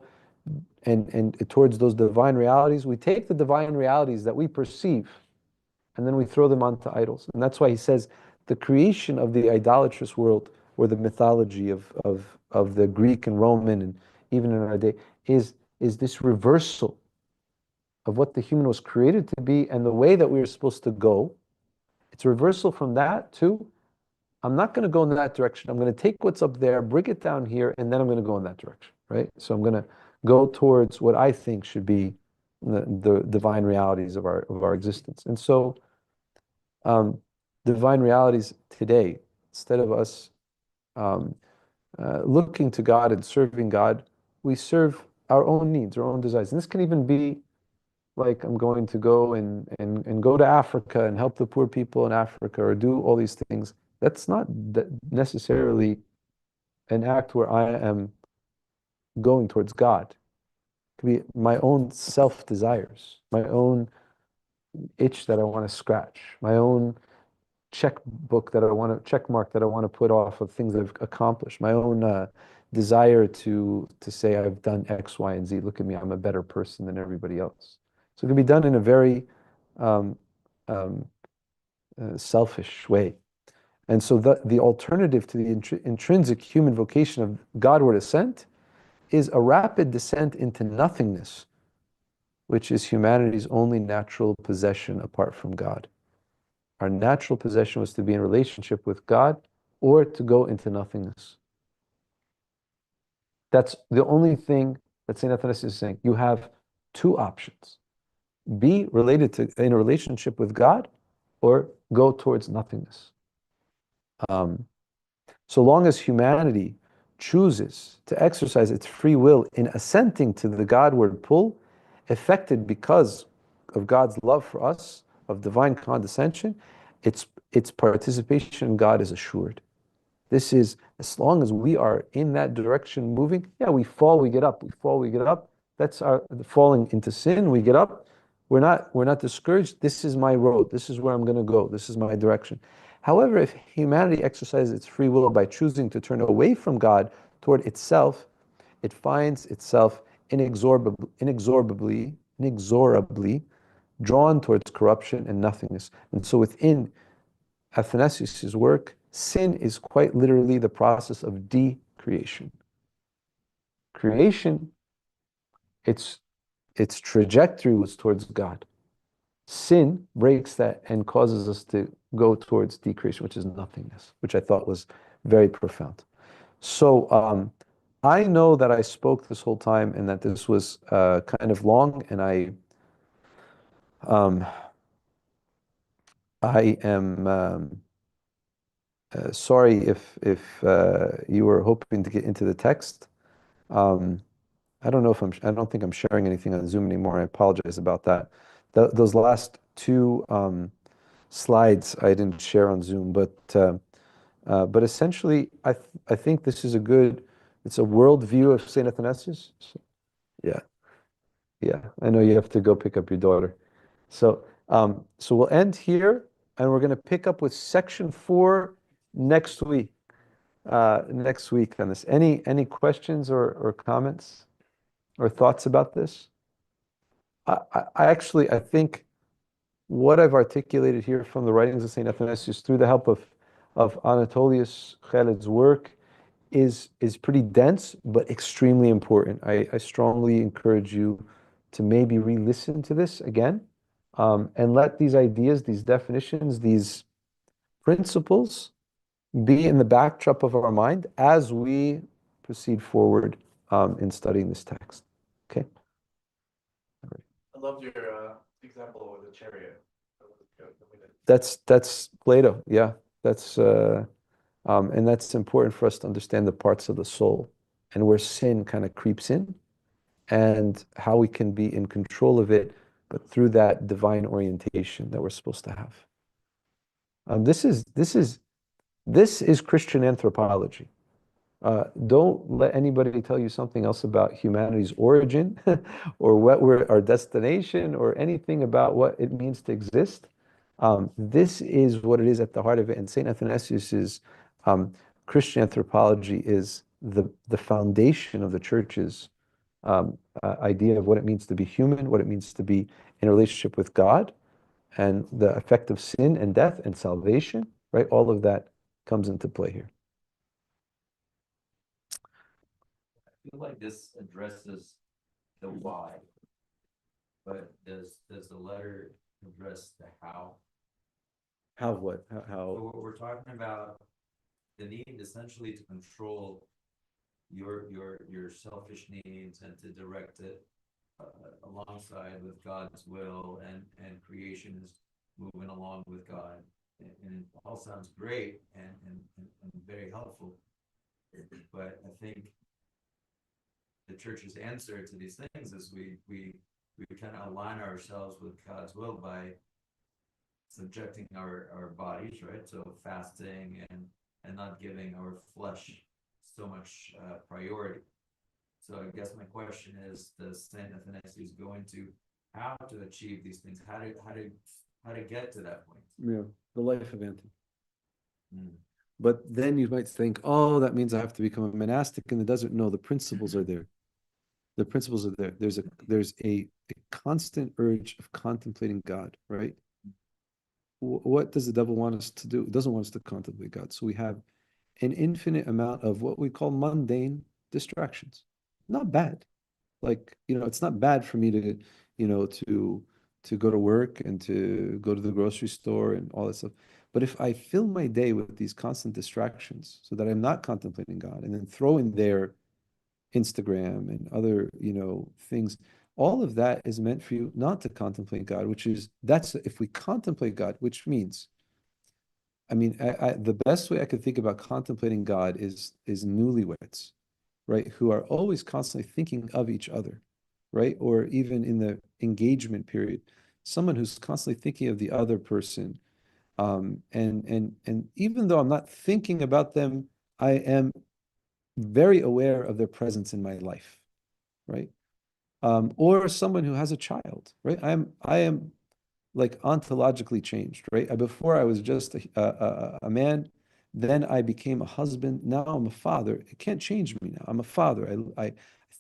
S1: and towards those divine realities, we take the divine realities that we perceive and then we throw them onto idols. And that's why he says the creation of the idolatrous world, or the mythology of the Greek and Roman and even in our day, is this reversal of what the human was created to be and the way that we are supposed to go. It's a reversal from that to, I'm not going to go in that direction. I'm going to take what's up there, bring it down here, and then I'm going to go in that direction, right? So I'm going to go towards what I think should be the divine realities of our existence. And so divine realities today, instead of us looking to God and serving God, we serve our own needs, our own desires. And this can even be like, I'm going to go and go to Africa and help the poor people in Africa, or do all these things. That's not necessarily an act where I am going towards God. It could be my own self-desires, my own itch that I want to scratch, my own checkbook that I want to check mark that I want to put off of things I've accomplished, my own desire to say I've done X, Y, and Z. Look at me, I'm a better person than everybody else. So it can be done in a very selfish way. And so the alternative to the intrinsic human vocation of Godward ascent is a rapid descent into nothingness, which is humanity's only natural possession apart from God. Our natural possession was to be in relationship with God or to go into nothingness. That's the only thing that St. Athanasius is saying. You have two options. Be related to, in a relationship with God, or go towards nothingness. So long as humanity chooses to exercise its free will in assenting to the Godward pull, affected because of God's love for us, of divine condescension, its participation in God is assured. This is, as long as we are in that direction moving, yeah, we fall, we get up, we fall, we get up. That's our falling into sin, we get up. We're not discouraged. This is my road. This is where I'm going to go. This is my direction. However, if humanity exercises its free will by choosing to turn away from God toward itself, it finds itself inexorably drawn towards corruption and nothingness. And so within Athanasius' work, sin is quite literally the process of decreation. Creation, its trajectory was towards God. Sin breaks that and causes us to go towards decreation, which is nothingness, which I thought was very profound. So I know that I spoke this whole time and that this was kind of long, and I am sorry if you were hoping to get into the text. I don't know if I don't think I'm sharing anything on Zoom anymore. I apologize about that. Those last two slides I didn't share on Zoom, but essentially I think this is it's a worldview of Saint Athanasius. So, yeah, yeah. I know you have to go pick up your daughter. So we'll end here, and we're going to pick up with section 4 next week. Next week on this. Any questions or comments or thoughts about this? I think what I've articulated here from the writings of St. Athanasius through the help of Anatolius Khalid's work is pretty dense, but extremely important. I strongly encourage you to maybe re-listen to this again, and let these ideas, these definitions, these principles be in the backdrop of our mind as we proceed forward in studying this text. Okay?
S3: I loved your example with the chariot. That was good.
S1: That's Plato, yeah. And that's important for us to understand the parts of the soul and where sin kind of creeps in and how we can be in control of it, but through that divine orientation that we're supposed to have. This is Christian anthropology. Don't let anybody tell you something else about humanity's origin or what our destination or anything about what it means to exist. This is what it is at the heart of it. And St. Athanasius's Christian anthropology is the foundation of the church's idea of what it means to be human, what it means to be in a relationship with God, and the effect of sin and death and salvation, right? All of that comes into play here.
S2: I feel like this addresses the why, but does the letter address the how?
S1: How what?
S2: So we're talking about the need essentially to control your selfish needs and to direct it alongside with God's will, and creation is moving along with God, and it all sounds great and very helpful, but I think the church's answer to these things is we kind of align ourselves with God's will by subjecting our bodies, right? So fasting and not giving our flesh so much priority. So I guess my question is, does Saint Athanasius go into how to achieve these things? How to get to that point?
S1: Yeah, the life of Anthony.
S2: Mm.
S1: But then you might think, oh, that means I have to become a monastic in the desert. No, the principles are there. The principles are there. There's a constant urge of contemplating God, right? What does the devil want us to do? It doesn't want us to contemplate God. So we have an infinite amount of what we call mundane distractions. Not bad. Like, it's not bad for me to, to go to work and to go to the grocery store and all that stuff. But if I fill my day with these constant distractions so that I'm not contemplating God, and then throw in there Instagram and other, things. All of that is meant for you not to contemplate God, that's if we contemplate God, which means, the best way I could think about contemplating God is newlyweds, right? Who are always constantly thinking of each other, right? Or even in the engagement period, someone who's constantly thinking of the other person. And even though I'm not thinking about them, I am very aware of their presence in my life, right? Or someone who has a child, right? I am like ontologically changed, right? Before I was just a man, then I became a husband. Now I'm a father. It can't change me now. I'm a father. I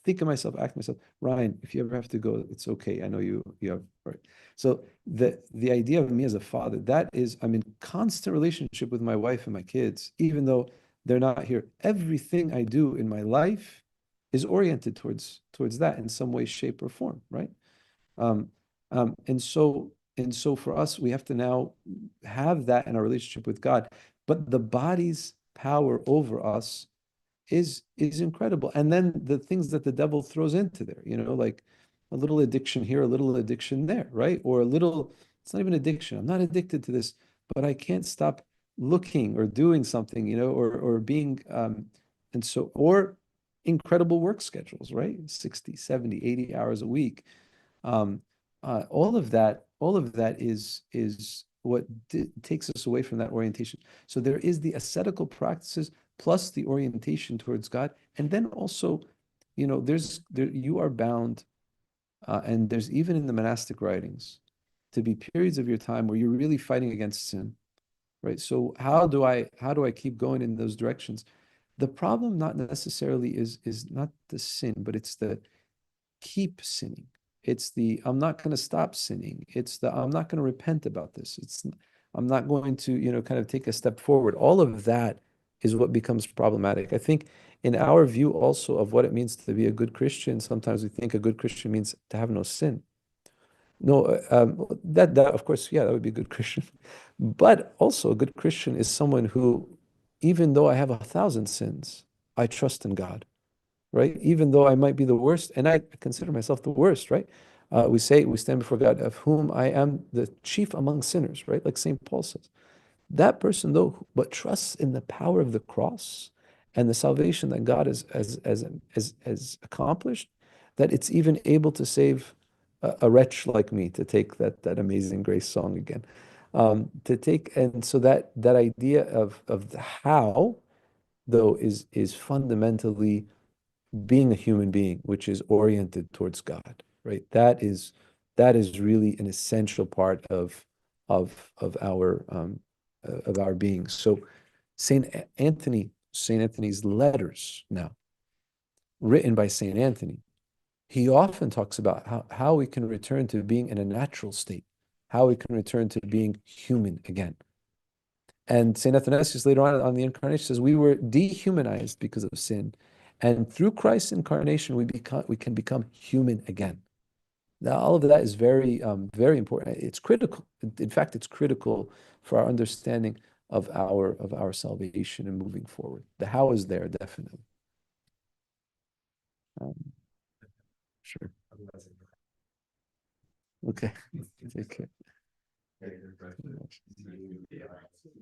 S1: think of myself, act myself. Ryan, if you ever have to go, it's okay. I know you have right. So the idea of me as a father, that is, I'm in constant relationship with my wife and my kids, even though they're not here. Everything I do in my life is oriented towards that in some way, shape, or form, right? Um, and so for us, we have to now have that in our relationship with God. But the body's power over us is incredible. And then the things that the devil throws into there, like a little addiction here, a little addiction there, right? Or a little, it's not even addiction. I'm not addicted to this, but I can't stop looking or doing something, or being and so or incredible work schedules, right? 60, 70, 80 hours a week. Um, all of that is what takes us away from that orientation. So there is the ascetical practices plus the orientation towards God, and then also, you are bound, and there's even in the monastic writings to be periods of your time where you're really fighting against sin, right? So how do I keep going in those directions? The problem not necessarily is not the sin, but it's the keep sinning. It's the I'm not going to stop sinning. It's the I'm not going to repent about this. I'm not going to, kind of take a step forward. All of that is what becomes problematic. I think in our view also of what it means to be a good Christian, sometimes we think a good Christian means to have no sin. No, that of course, yeah, that would be a good Christian. But also a good Christian is someone who, even though I have 1,000 sins, I trust in God, right? Even though I might be the worst, and I consider myself the worst, right? We say we stand before God, of whom I am the chief among sinners, right? Like St. Paul says. That person, though, but trusts in the power of the cross and the salvation that God has accomplished, that it's even able to save a wretch like me, to take that Amazing Grace song again. To take, and so that idea of the how, though, is fundamentally being a human being, which is oriented towards God, right? That is really an essential part of our being. So Saint Anthony's letters now, written by Saint Anthony, he often talks about how we can return to being in a natural state, how we can return to being human again. And St. Athanasius later on the Incarnation says we were dehumanized because of sin, and through Christ's incarnation we can become human again. Now, all of that is very very important. It's critical. In fact, it's critical for our understanding of our salvation and moving forward. The how is there definitely. Um, sure. Okay. Take care.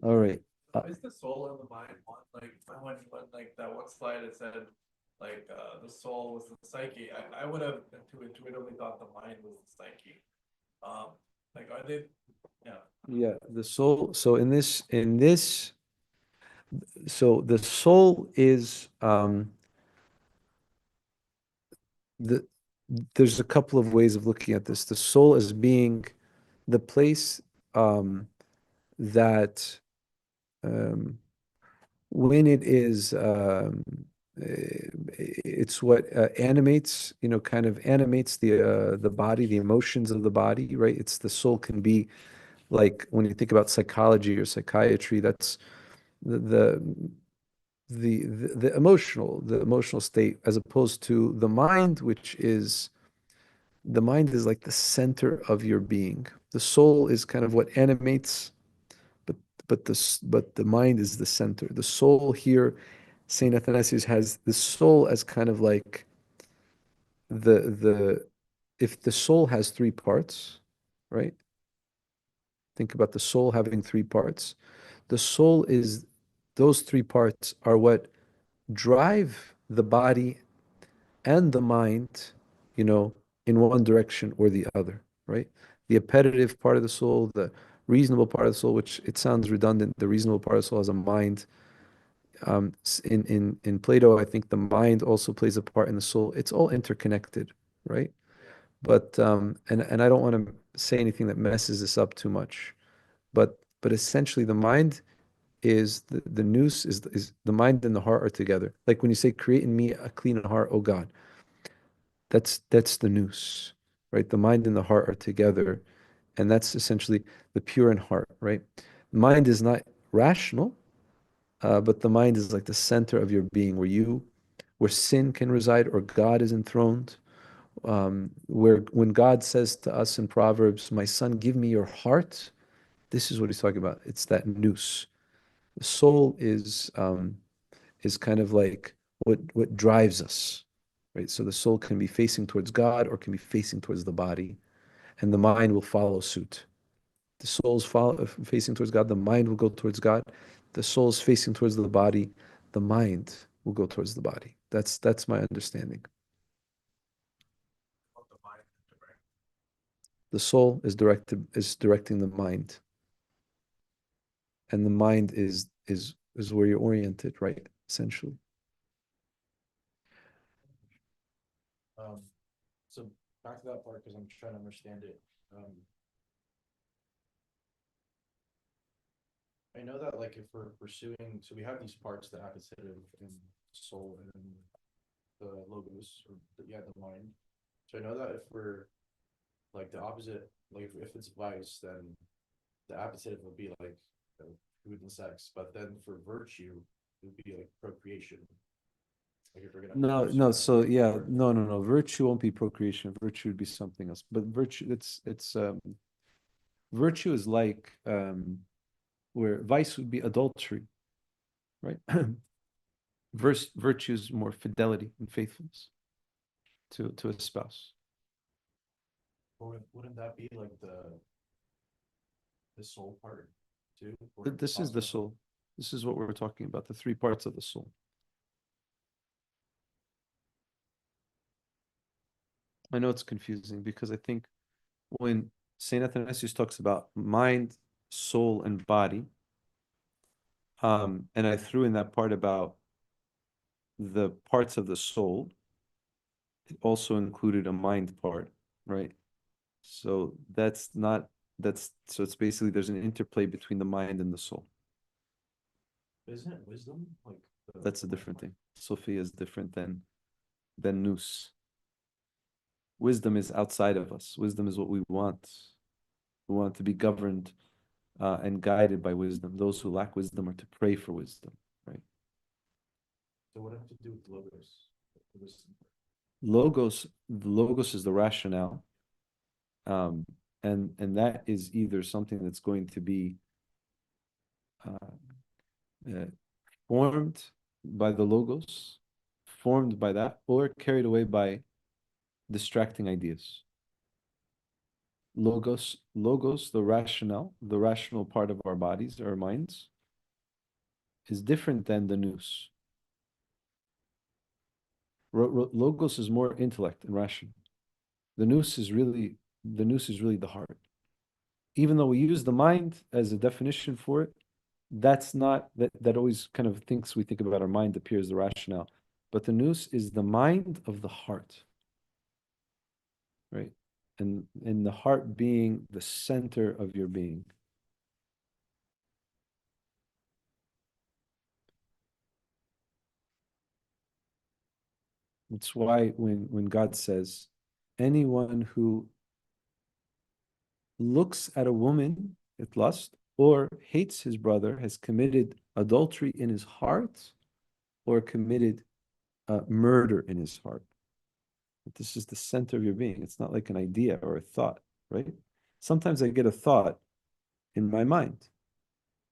S1: All right.
S3: Is the soul and the mind one? Like when like that one slide it said the soul was the psyche. I would have intuitively thought the mind was the psyche. Like are they? Yeah.
S1: Yeah, the soul. So the soul is the there's a couple of ways of looking at this. The soul as being the place that um, when it is it's what animates, kind of animates the body, the emotions of the body, right? It's the soul can be like when you think about psychology or psychiatry, that's the the emotional state, as opposed to the mind is like the center of your being. The soul is kind of what animates, but but the mind is the center. The soul here Saint Athanasius has the soul as kind of like the if the soul has three parts, right? Think about the soul having three parts. The soul is those three parts are what drive the body and the mind, you know, in one direction or the other, right? The appetitive part of the soul, the reasonable part of the soul, which it sounds redundant, the reasonable part of the soul has a mind. In Plato, I think the mind also plays a part in the soul. It's all interconnected, right? But and I don't want to say anything that messes this up too much, but essentially the mind is the nous is the mind and the heart are together. Like when you say, "Create in me a clean heart, O God," that's the nous, right? The mind and the heart are together, and that's essentially the pure in heart, right? Mind is not rational, but the mind is like the center of your being, where sin can reside or God is enthroned. Where when God says to us in Proverbs, "My son, give me your heart," this is what he's talking about. It's that nous. The soul is kind of like what drives us, right? So the soul can be facing towards God or can be facing towards the body, and the mind will follow suit. The soul's facing towards God, the mind will go towards God. The soul's facing towards the body, the mind will go towards the body. That's my understanding. The soul is directing the mind, and the mind is where you're oriented, right? Essentially.
S4: So back to that part because I'm trying to understand it. I know that like if we're pursuing, so we have these parts, the appetitive and soul and the logos or the mind. So I know that if we're like the opposite, like if it's vice, then the appetitive would be like food and sex, but then for virtue, it would be like procreation. Like if we're gonna
S1: No. So yeah, no. Virtue won't be procreation. Virtue would be something else. But virtue, it's virtue is like where vice would be adultery, right? Virtue is more fidelity and faithfulness to a spouse.
S4: Or wouldn't that be like the soul part too? Or
S1: This is the soul. This is what we're talking about, the three parts of the soul. I know it's confusing because I think when Saint Athanasius talks about mind, soul, and body, and I threw in that part about the parts of the soul, it also included a mind part, right? So so it's basically there's an interplay between the mind and the soul.
S4: isn't it wisdom? Like
S1: That's a different thing. Sophia is different than nous. Wisdom is outside of us. Wisdom is what we want. We want to be governed and guided by wisdom. Those who lack wisdom are to pray for wisdom, right?
S4: So what have to do with logos?
S1: Logos is the rationale, and that is either something that's going to be formed by the logos, formed by that, or carried away by distracting ideas. Logos, the rational part of our bodies, our minds, is different than the nous. Logos is more intellect and rational. The nous is really the heart. Even though we use the mind as a definition for it, that's not that always kind of thinks we think about our mind appears the rationale. But the nous is the mind of the heart. Right? And the heart being the center of your being. It's why when God says, anyone who looks at a woman with lust or hates his brother has committed adultery in his heart or committed murder in his heart. This is the center of your being. It's not like an idea or a thought, right? Sometimes I get a thought in my mind.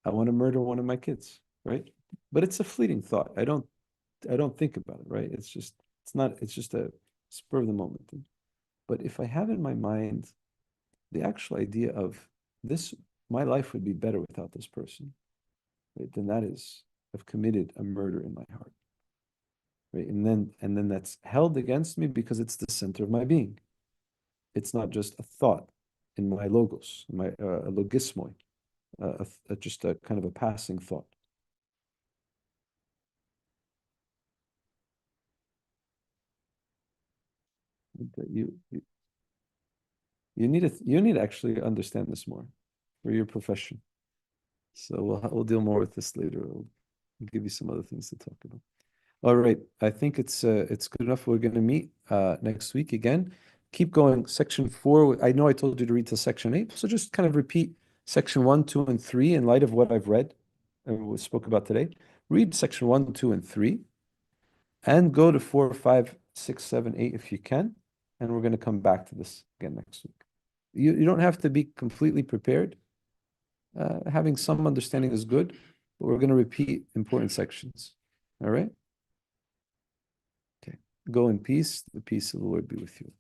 S1: I want to murder one of my kids, right? But it's a fleeting thought. I don't I don't think about it, right? It's just a spur of the moment thing. But if I have in my mind the actual idea of this, my life would be better without this person, right? Then that is, I've committed a murder in my heart, right? And then that's held against me because it's the center of my being. It's not just a thought in my logos, my logismoi, just a kind of a passing thought. You need to actually understand this more for your profession. So we'll deal more with this later. I'll give you some other things to talk about. All right, I think it's good enough. We're going to meet next week again. Keep going. Section 4. I know I told you to read to section 8, so just kind of repeat section 1, 2, and 3 in light of what I've read and we spoke about today. Read section 1, 2, and 3, and go to 4, 5, 6, 7, 8 if you can. And we're going to come back to this again next week. You don't have to be completely prepared. Having some understanding is good, but we're going to repeat important sections. All right? Okay. Go in peace. The peace of the Lord be with you.